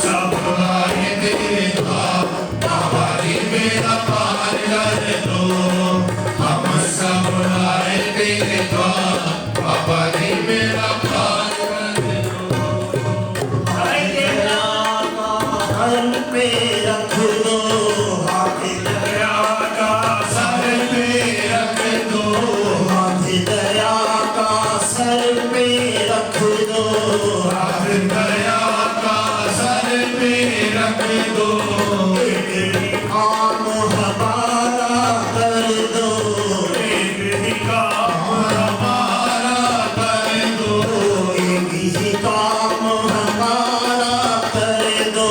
सब आए तेरे द्वार बाबा जी बेड़ा पार कर लो हम सब आए तेरे द्वार बाबा जी बेड़ा पार कर लो हाय देवता हर पे रख दो हाथ दया का सर पे रख दो हाथ दया का सर पे रख दो हाथ दया का सर पे रख दो एक काम हमारा कर दो एक ही काम हमारा कर दो एक ही काम हमारा कर दो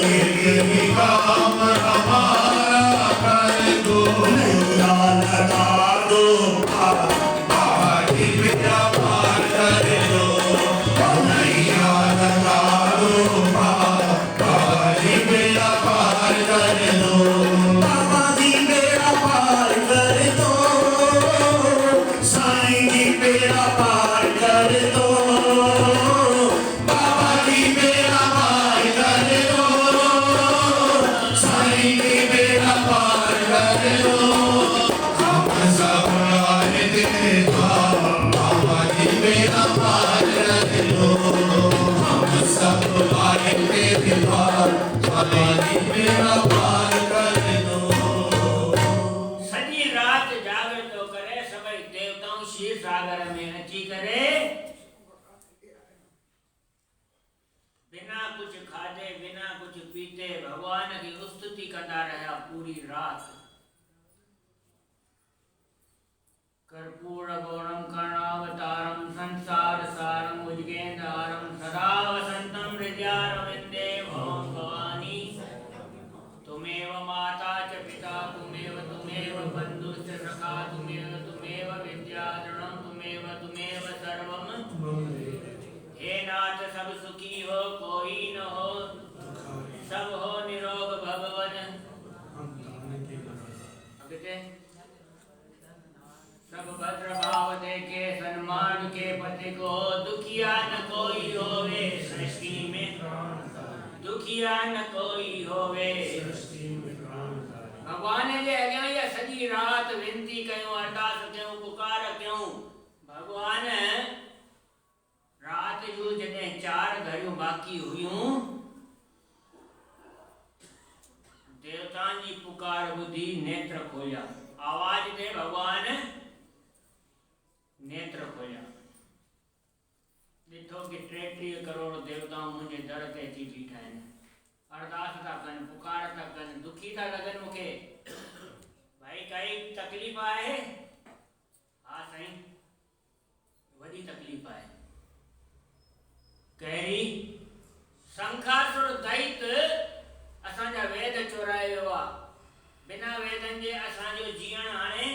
एक ये काम हमारा कर दो नैया लगा दो बाबा जी बेड़ा पार कर दो नैया लगा दो बाबा जी बेड़ा पार कर दो बाबा जी बेड़ा पार कर दो साईं जी बेड़ा पार कर दो बाबा जी बेड़ा पार कर दो साईं जी बेड़ा पार कर दो हम सब आए तेरे द्वार बाबा जी बेड़ा पार कर दो हम सब आए तेरे द्वार बाबा जी बेड़ा पार कर दो सॼी राति जागरतो करे सभई देवताऊं क्षीर सागर में अची करे बिना कुछ खाधे बिना कुछ पीते भगवान की स्तुति कंदा रहा पूरी रात कर्पूर गौरम कर्णावतारम संसार सारम उजगेंदारम सदा वसंतम हृदयारविंदे भवं भवानी तुमेव माता च पिता तुमेव बन्धुश्च सखा तुमेव विद्याधरणं तुमेव सर्वं हे नाथ सब सुखी हो कोई न हो सब हो निरोग भगवन अगते सब भद्र भाव देखे सन्मान के पति को दुखिया न कोई होवे सृष्टि में दुखिया न कोई होवे भगवान जे अॻियां इहा सॼी राति विनती कयूं अरदास कयूं पुकार कयूं भगवान राति जूं जॾहिं 4 घड़ियूं बाक़ी हुयूं देवताउनि जी पुकार ॿुधी नेत्र खोलिया आवाज ते भगवान नेत्र खोलिया ॾिठो कि 33 करोड़ देवताऊं मुंहिंजे दर ते अची बीठा आहिनि अरदास था कनि पुकार था कनि दुखी था लॻनि मूंखे भाई काई तकलीफ़ आहे हा साईं वॾी तकलीफ़ आहे कहिड़ी शंखासुर दैत्य असांजा वेद चोराए वियो आहे बिना वेदनि जे असांजो जीअण हाणे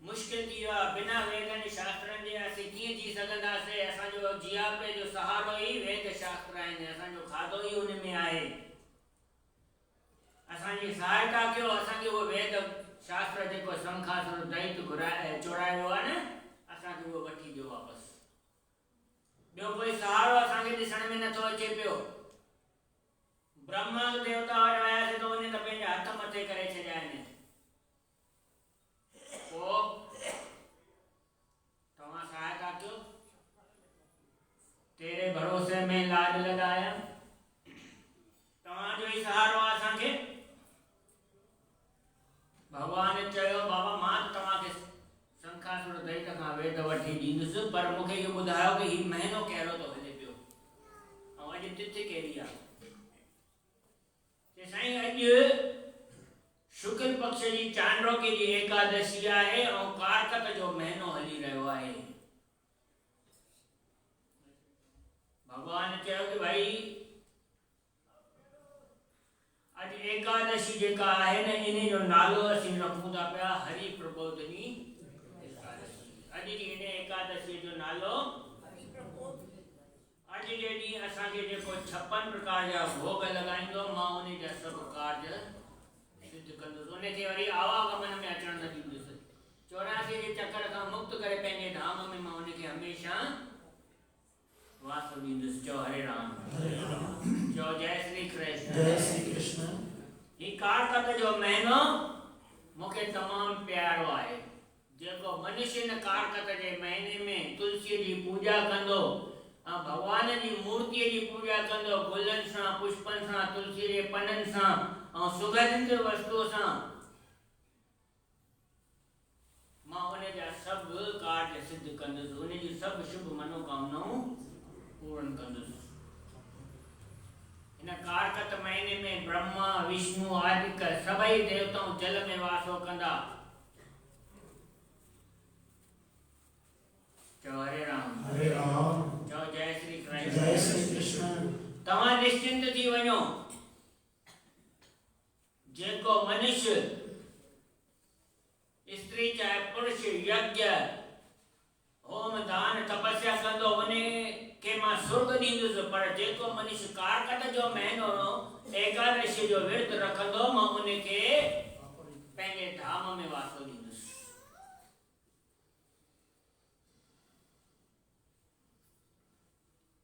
मुश्किल थी वियो आहे बिना वेदनि शास्त्रनि जे असीं कीअं जी सघंदासीं असांजो जियापे जो सहारो ई वेद शास्त्र आहिनि असांजो खाधो ई उन में आहे असांजी सहायता कयो असांखे उहो वेद शास्त्र जेको शंखासुर दैत्य चोराए वियो आहे न असांखे उहो वठी ॾियो वापसि ॿियो कोई सहारो असांखे ॾिसण में नथो अचे पियो ब्रह्मा देवता वटि वियासीं त उन त पंहिंजा हथ मथे करे छॾिया आहिनि पोइ तव्हां सहायता कयो तेरे भरोसे में लाज लगाया तव्हांजो ई सहारो आहे असांखे भगवान चयो बाबा मां त तव्हांखे शंखासुर दैत्य खां वेद वठी ॾींदुसि पर मूंखे इहो ॿुधायो कि हीउ महीनो कहिड़ो थो हले पियो ऐं अॼु तिथि कहिड़ी आहे साईं अॼु पक्ष जी चांड्रोकी जी एकादशी आहे और कारतक जो महीनो हली रहियो आहे। भगवान चयो कि भाई अज एकादशी जेका आहे न इन जो नालो असीं रखूं था पिया हरि प्रबोधनी एकादशी। अज जी इन एकादशी जो नालो अज जे ॾींहुं असांखे जेको 56 प्रकार जा भोग लॻाईंदो मां उन जा सभु कार्य सिद्ध कंदुसि। उनखे वरी आवागमन में अचण न ॾींदुसि। 84 जे चक्कर खां मुक्त करे पंहिंजे धाम में मां उनखे हमेशा वास ॾींदुसि। चओ हरे राम। चओ जय श्री कृष्ण। जय श्री कृष्ण। ही कारतक जो महीनो मूंखे तमामु प्यारो आहे। जेको मनुष्य न कारतक जे महीने में तुलसी जी पूजा कंदो, भगवान जी मूर्ति जी पूजा कंदो, गुलनि सां, पुष्पनि सां, तुलसी जे पननि सां और सुगंधित वस्तु सां, मां उन जा सभु कार्य सिद्ध कंदुसि, उन जी सभु शुभ मनोकामनाऊं पूर्ण कंदुसि। इन कारतक महीने में ब्रह्मा विष्णु आदि सभई देवताऊं जल में वासो कंदा। चो हरे राम। हरे राम। चो जय श्री कृष्ण। जय श्री कृष्ण। तव्हां निश्चिंत थी वञो। जेको मनुष्य स्त्री चाहे पुरुष यज्ञ होम दान तपस्या कंदो उन्हें के मां स्वर्ग ॾींदुसि। पर जेको मनुष्य कारतक जो महीनो एकादशी जो विर्त रखंदो मां उनखे पंहिंजे धाम में वासो ॾींदुसि।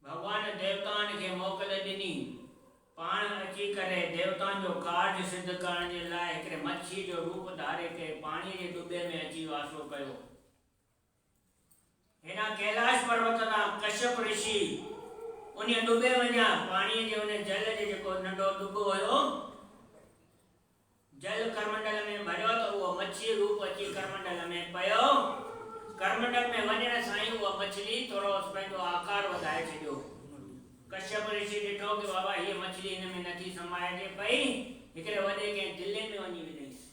भगवान देवताउनि खे मोकल ॾिनी पाण अची करे देवताउनि जो कार्य सिद्ध करण जे लाइ हिकिड़े मच्छी जो रूप धारे के पाणी जे डुबे में अची वासो कयो। हिन कैलाश पर्वत तां कश्यप ऋषि उन डुबे वञा पाणीअ जे उन जल जे जेको नंढो डुबो हुयो जल करमंडल में भरियो त उहो मच्छी रूप अची करमंडल में पयो। करमंडल में वञण सां ई उहा मछली थोरो पंहिंजो आकार वधाए छॾियो। कश्यप ऋषि ॾिठो कि बाबा हीअ मछली हिन में नथी समाइजे पई, हिकिड़े वॾे कंहिं दिले में वञी विधईंसि।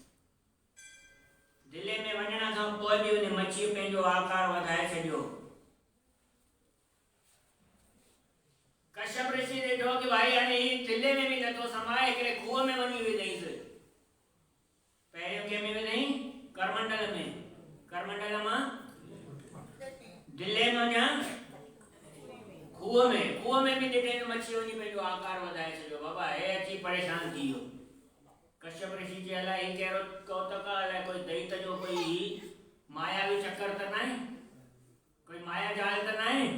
दिले में वञण खां पोइ बि उन मच्छी पंहिंजो आकार वधाए छॾियो। कश्यप ऋषि ॾिठो कि भाई हाणे ही दिले में बि नथो समाए, हिकिड़े खूह में वञी विधईंसि। पहिरियों कंहिं में विधईं? करमंडल में। करमंडल मां दिले में वञा खूह में बि ॾिठे मच्छी वञी पंहिंजो आकार वधाए छॾियो। बाबा हे अची परेशान थी वियो। कश्यप ऋषि जे अलाए ही कहिड़ो कौतक आहे, अलाए कोई दैत जो कोई मायावी चक्कर त न आहे, कोई माया जाल त न आहे।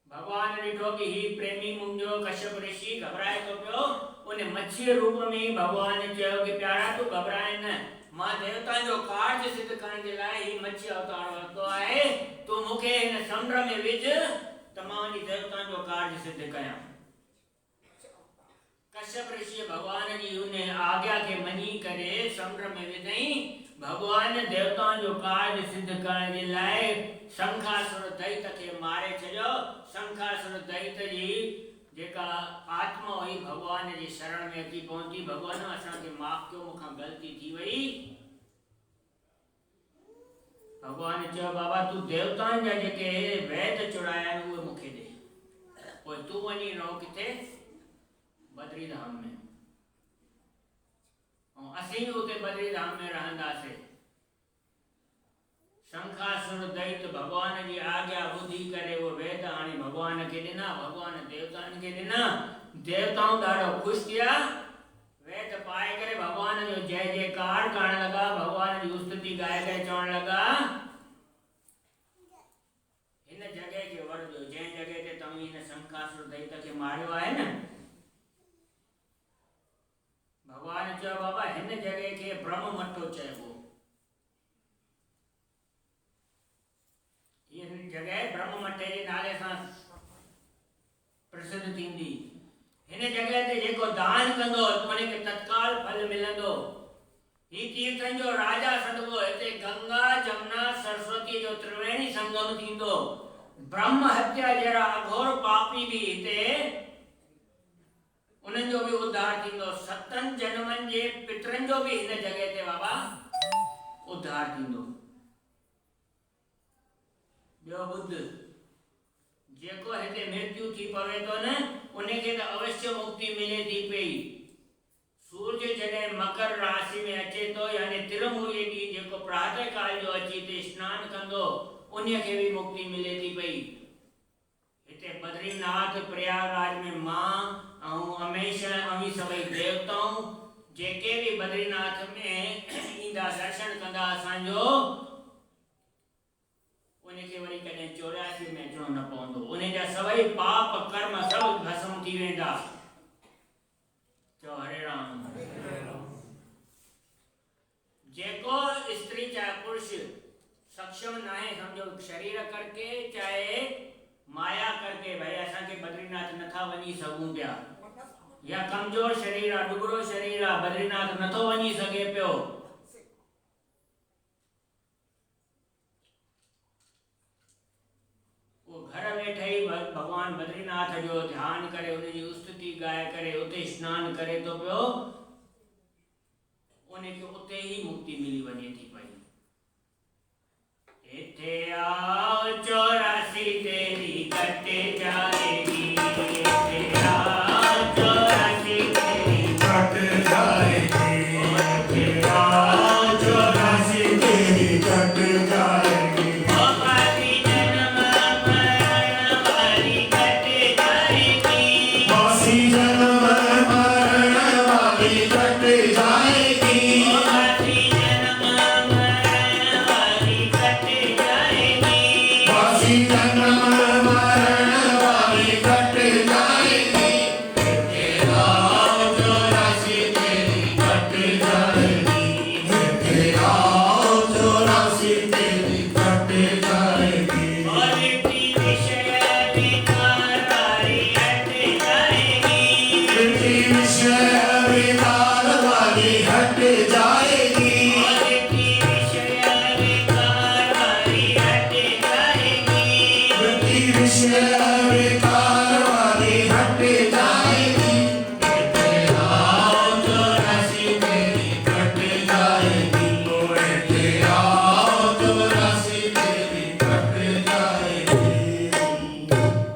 भगवान ॾिठो कि ही प्रेमी मुंहिंजो कश्यप ऋषि घबराए थो पियो। उन मच्छी रूप में भगवान चयो कि प्यारा तूं घबराए न, मां देवता जो कार्य सिद्ध करण जे लाइ ही मच्छी अवतार वरितो आहे। तूं मूंखे हिन समुंड में विझ त मां वञी देवता जो कार्य सिद्ध कयां। कश्यप ऋषि भगवान जी उन आज्ञा के मनी करे समुंड में विधई। भगवान देवताउनि जो कार्य सिद्ध करण जे लाइ शंखासुर दैत खे मारे छॾियो। शंखासुर दैत जी जेका आत्मा हुई भगवान जी शरण में अची पहुची। भगवान असांखे माफ़ कयो, मूंखां ग़लती थी वई। भगवान चयो बाबा तूं देवताउनि जा जेके वैद चुराया आहिनि उहे मूंखे ॾे। पोइ तूं वञी रहो किथे? बद्री धाम में। ऐं असीं बि उते बद्री धाम में रहंदासीं। शंखासुर दैत भगवान जी आज्ञा ॿुधी करे वो वेद आणे भगवान खे ॾिना। भगवान देवताउनि खे ॾिना। देवताऊं ॾाढो ख़ुशि थिया। वेद पाए करे भगवान जो जय जयकार करण लॻा। भगवान जी स्तुति ॻाए करे चवण लॻा हिन जॻह खे वर ॾियो जंहिं जॻह ते तव्हां हिन शंखासुर दैत खे मारियो आहे न। भगवान चयो बाबा हिन जॻह खे ब्रह्म मट्टो चइबो। हिन जॻह ब्रह्म मट्टे जे नाले सां प्रसिद्ध थींदी। हिन जॻह ते जेको दान कंदो उनखे तत्काल फल मिलंदो। ही तीर्थन जो राजा सॾिबो। हिते गंगा जमुना सरस्वती जो त्रिवेणी संगम थींदो। ब्रह्म हत्या जहिड़ा अघोर पापी भी हिते उन्हनि जो भी उद्धार थींदो। 7 जन्मनि जे जे पितरनि जो बि हिन जॻह ते बाबा उद्धार थींदो। ॿियो ॿुध, जेको हिते मृत्यु थी पवे थो न उनखे त अवश्य मुक्ति मिले थी पई। सूरज जॾहिं मकर राशि में अचे थो यानी तिरुमुरी ॾींहुं जेको प्रातः काल जो अची ते स्नान कंदो उनखे भी मुक्ति मिले थी पई। हिते बद्रीनाथ प्रयागराज में मां ऐं हमेशा अवी सभई देवताऊं जेके भी बद्रीनाथ में ईंदा दर्शन कंदा असांजो उनखे वरी कॾहिं 84 में अचणो न पवंदो। उनजा सभई पाप कर्म सब भस्म थी वेंदा। चओ हरे राम। जेको स्त्री चाहे पुरुष सक्षम ना है समझो शरीर करके चाहे माया करके भाई असा के बद्रीनाथ नथा वनी सकूं पिया या कमजोर शरीर आ डुगरो शरीर आ बद्रीनाथ नथो वनी सके पियो वो घर बैठे ही भगवान बद्रीनाथ जो ध्यान करे उनकी स्तुति गाय करे उते स्नान करे तो पियो उनके उते ही मुक्ति मिली वने थी पई। इथे आओ 84 तेरी कटे जाएगी, इथे आओ 84 तेरी कट जाएगी, इथे आओ 84 तेरी कट जाएगी। ओ पापी जन्म मरण वाली कट जाएगी, मासी जन्म मरण वाली कट जाएगी, ओ पापी जन्म मरण वाली कट जाएगी। मासी जन्म मरण वाली कट जाएगी। इथे आओ 84 तेरी कट जाएगी, इथे आओ 84 तेरी कट जाएगी। और की विषय विकार वाली हट जाएगी, इनकी विषय विकार वाली हट जाएगी, और की विषय विकार वाली हट जाएगी। इनकी विषय विकार वाली हट जाएगी। इथे आओ 84 तेरी कट जाएगी, ओ इथे आओ 84 तेरी कट जाएगी।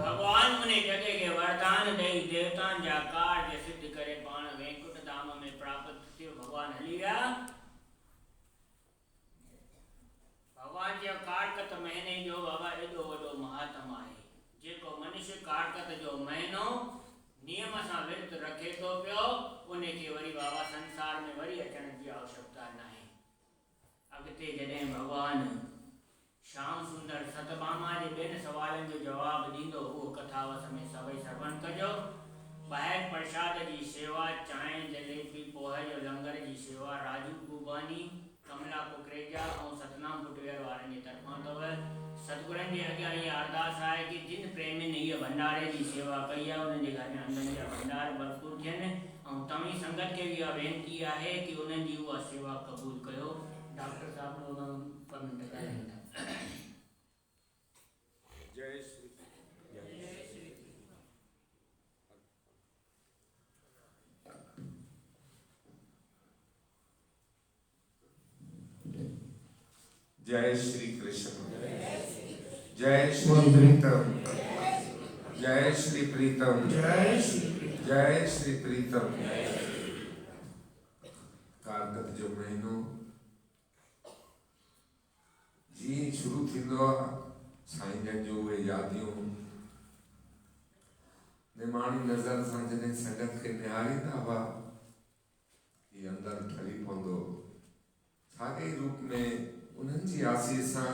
भगवान उन्हें जगह के वरदान दई देवतान जा कार्य सिद्ध करे पाण वैकुंठ धाम में प्राप्त थियो। भगवान हली गया भगवान जो कारकत महीने जो बाबा एडो वडो महात्मा है जेको मनुष्य कारकत जो महीनो नियम सां विरत रखे तो पियो उनके वरी बाबा संसार में वरी अचण की आवश्यकता नहीं। अगते जॾहिं भगवान श्याम सुंदर सतभामा जे ॿिनि सवालनि जो जवाब ॾींदो उहो कथावस में सभई श्रवण कजो। ॿाहिरि प्रसाद जी सेवा चांहि जलेबी पोहे जो लंगर जी सेवा राजू कुबानी कमला कुकरेजा ऐं सतनाम फुटवेयर वारनि जे तरफ़ां अथव। सतगुरनि जे अॻियां इहा अरदास आहे कि जिन प्रेमियुनि हीअ भंडारे जी सेवा कई आहे उन्हनि जे घर में अंदनि जा भंडार भरपूर थियनि ऐं तव्हीं संगत खे बि इहा वेनती आहे कि उन्हनि जी उहा सेवा क़बूल कयो। डॉक्टर साहब ॿ मिंट ॻाल्हाईंदा। जय श्री जय श्री कृष्ण, जय श्री प्रीतम, जय श्री प्रीतम, जय श्री जय श्री प्रीतम। कारकत जो महीनो जी शुरू थींदो आहे साईं जन जो उहे यादियूं निमाणी नज़र सां जॾहिं संगत खे निहारींदा हुआ हीअ अंदरि ठरी पवंदो। साॻे ई रूप में उन्हनि जी आसीस सां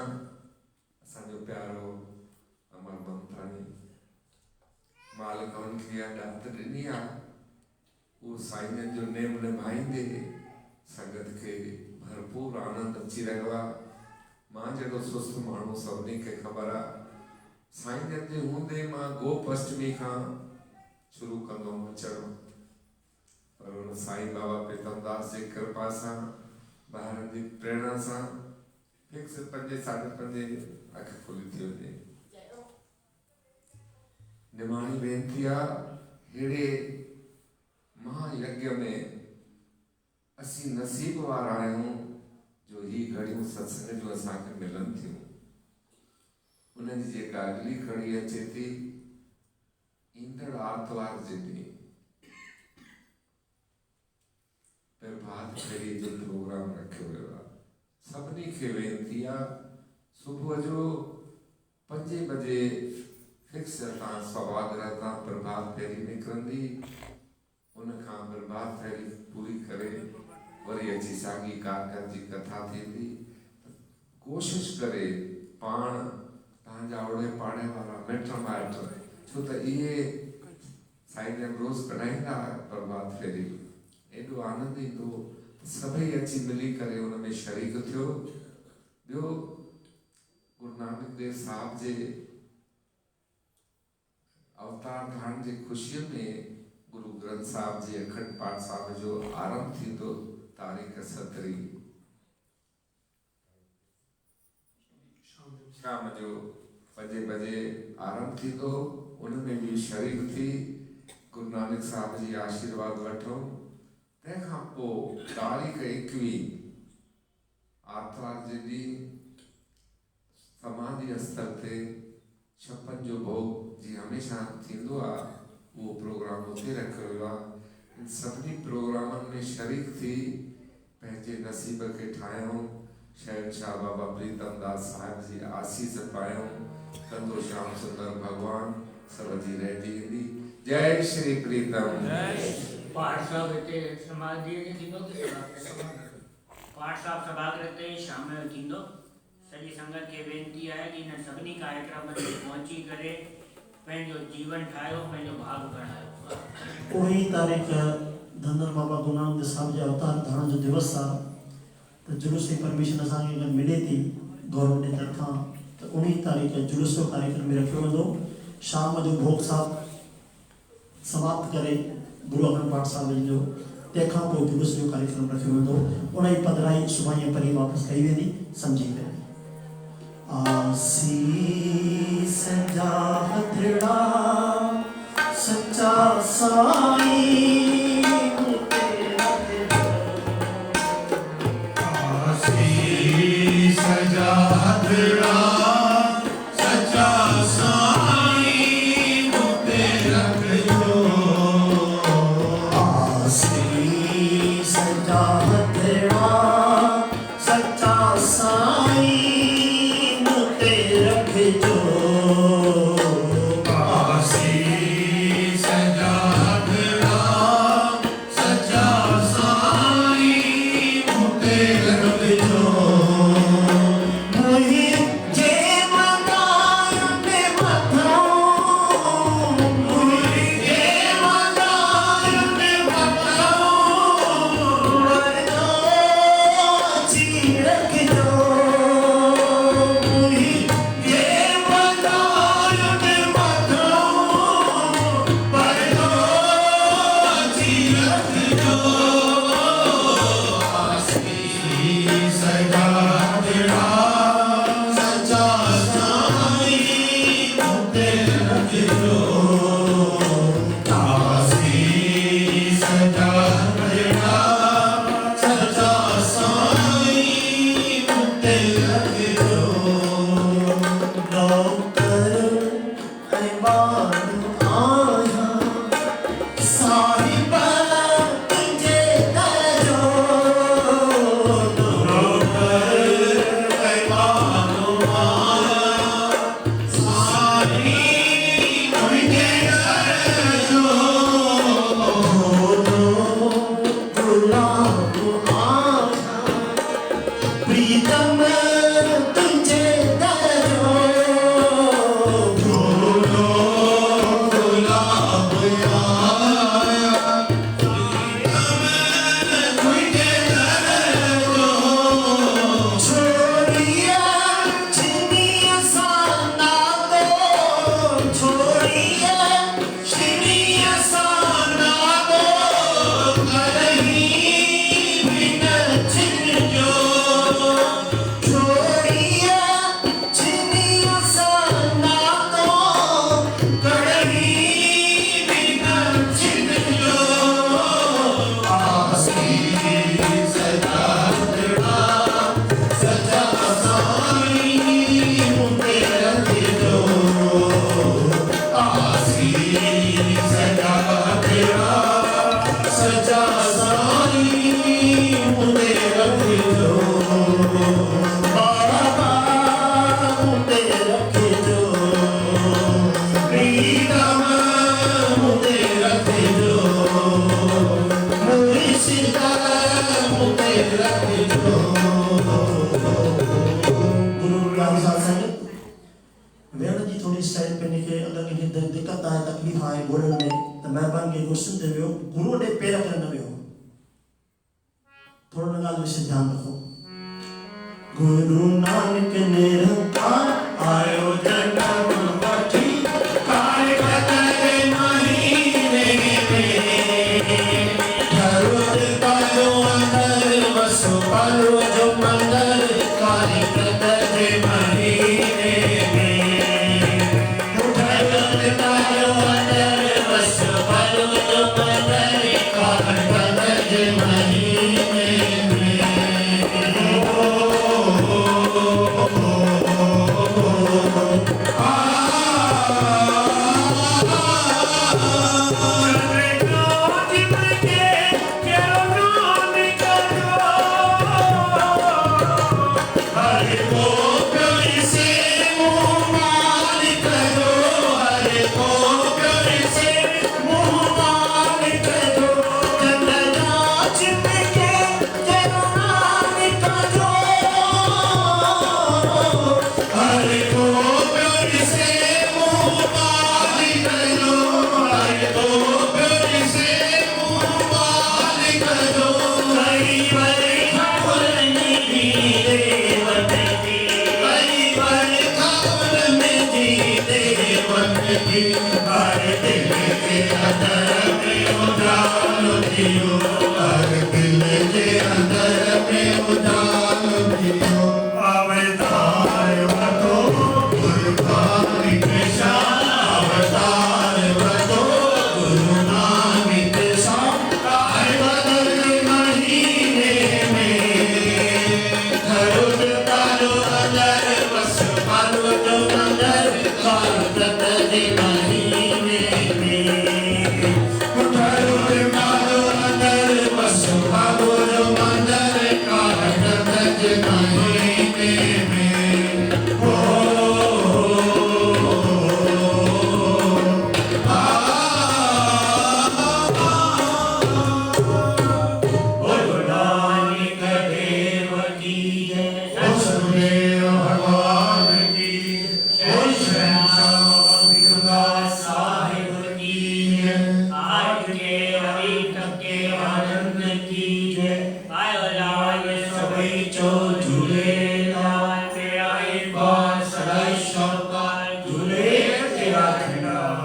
असांजो प्यारो अमर मंथानी मालिक उनखे इहा ॾात ॾिनी आहे उहो साईं जन जो नेम निभाईंदे संगत खे भरपूर आनंद अची रहियो आहे। मां जहिड़ो सुस्त माण्हू सभिनी खे ख़बर आहे साईं जन जे हूंदे मां गोप अष्टमी खां शुरू कंदुमि अचणु पर हुन साईं बाबा प्रीतमदास जी कृपा सां ॿारनि जी प्रेरणा सां फिक्स 5 साढे 5 अख खुली थी वञे। निमाणी वेनती आहे अहिड़े महायज्ञ में असी नसीब वारा आहियूं जो ही घड़ियूं सत्संग जो असांखे मिलनि थियूं। उन्हनि जी जेका अगली कड़ी अचे थी ईंदड़ आर्तवार जे ॾींहुं प्रभात फेरी जो प्रोग्राम रखियो वियो आहे। सभिनी खे वेनती आहे सुबुह जो 5 बजे फिक्स तव्हां सवाग्रह तां प्रभात फेरी निकिरंदी। उनखां प्रभात फेरी पूरी करे वरी अची साॻी कारकर जी कथा थींदी। कोशिश करे पाण तव्हांजा ओड़े पाड़े वारा मिट माइट, छो त इहे साईं जन रोज़ कढाईंदा प्रभात फेरी, एॾो आनंद ईंदो सभई अची मिली करे उन में शरीक थियो। ॿियो गुरु नानक देव साहिब जे अवतार थियण जी ख़ुशीअ में गुरु ग्रंथ साहिब जे अखंड पाठ साहिब जो आरंभ थींदो तारीख़ 17 शाम जो 5 बजे आरंभ थींदो। उनमें भी शरीक थी गुरु नानक साहिब जी आशीर्वाद वठूं। तंहिंखां पोइ तारीख़ 21 आर्तवार जे ॾींहुं समाधि स्थल ते छप्पन जो भोग जी हमेशह थींदो आहे, उहो प्रोग्राम उते रखियो वियो आहे। इन सभिनी प्रोग्रामनि में शरीक थी पंहिंजे नसीब खे ठाहियूं। शहनशाह बाबा प्रीतम दास साहिब जी आसीस पायूं। कंदो श्याम सुंदर भगवान सब जी रहजी ईंदी। जय श्री प्रीतम। पाठ साहब हिते समाधि जे थींदो कि पाठ साहब सभागृह ते शाम जो थींदो। सॼी संगत खे वेनती आहे कि इन सभिनी कार्यक्रम ते पहुची करे पंहिंजो जीवन ठाहियो, पंहिंजो भाग बढ़ायो। 19 तारीख़ धनर बाबा गुरु नानक देव साहिब जे अवतार थियण जो दिवस आहे, त जुलूस जी परमिशन असांखे अगरि मिले थी गवर्नमेंट जे तरफ़ां त 19 तारीख़ जुलूस जो कार्यक्रम में रखियो वेंदो। शाम जो भोग साहिब समाप्त करे गुरु अखंड पाठ साहिब जो, तंहिंखां पोइ जुलूस जो कार्यक्रम रखियो वेंदो। उन जी पधराई सुभाणे परी वापसि कई वेंदी सम्झी करे। आसीस जा हथड़ा सच्चा साईं आसीस जा हथड़ा सच्चा साईं मुते रखजो। आसीस जा हथड़ा सच्चा साईं रखजो। आसीस जा हथड़ा सच्चा साईं मुते रखजो। मुंहिंजे मदार में मथो, मुंहिंजे मदार में मथो, वरदो गुरु राम संगत वेण जी थोड़ी स्टाइल पे निके अगर किन्हीं दिक्कत आए तकलीफ आए बोलने में तो मेहरबान के गुस्से दे वियो गुरु ने पैर करना वियो थोड़ा ना गाल विषय ध्यान रखो गुरु नानक निरंकार आयो जन्म वठी काय कतरे महीने में धरुद पायो अंदर बसो पालो जो मंदर काय कतरे महीने में धरुद पायो अंदर बसो पालो जो मंदर काय कतरे महीने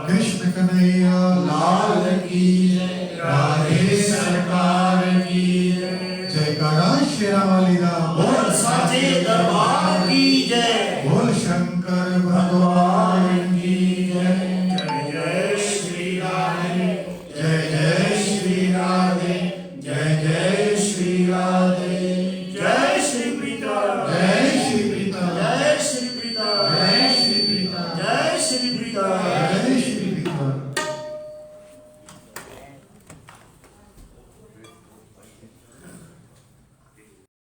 कृष्ण कन्हैया लाल की राधे सरकार की जयकारा श्री रामाली राम बोल साचे दरबार की जय बोल शंकर भगवान की जय जय जय श्री राधे जय जय श्री राधे जय जय श्री राधे जय श्री प्रीता जय श्री प्रीता जय श्री प्रीता जय श्री प्रीता जय श्री प्रीता जय श्री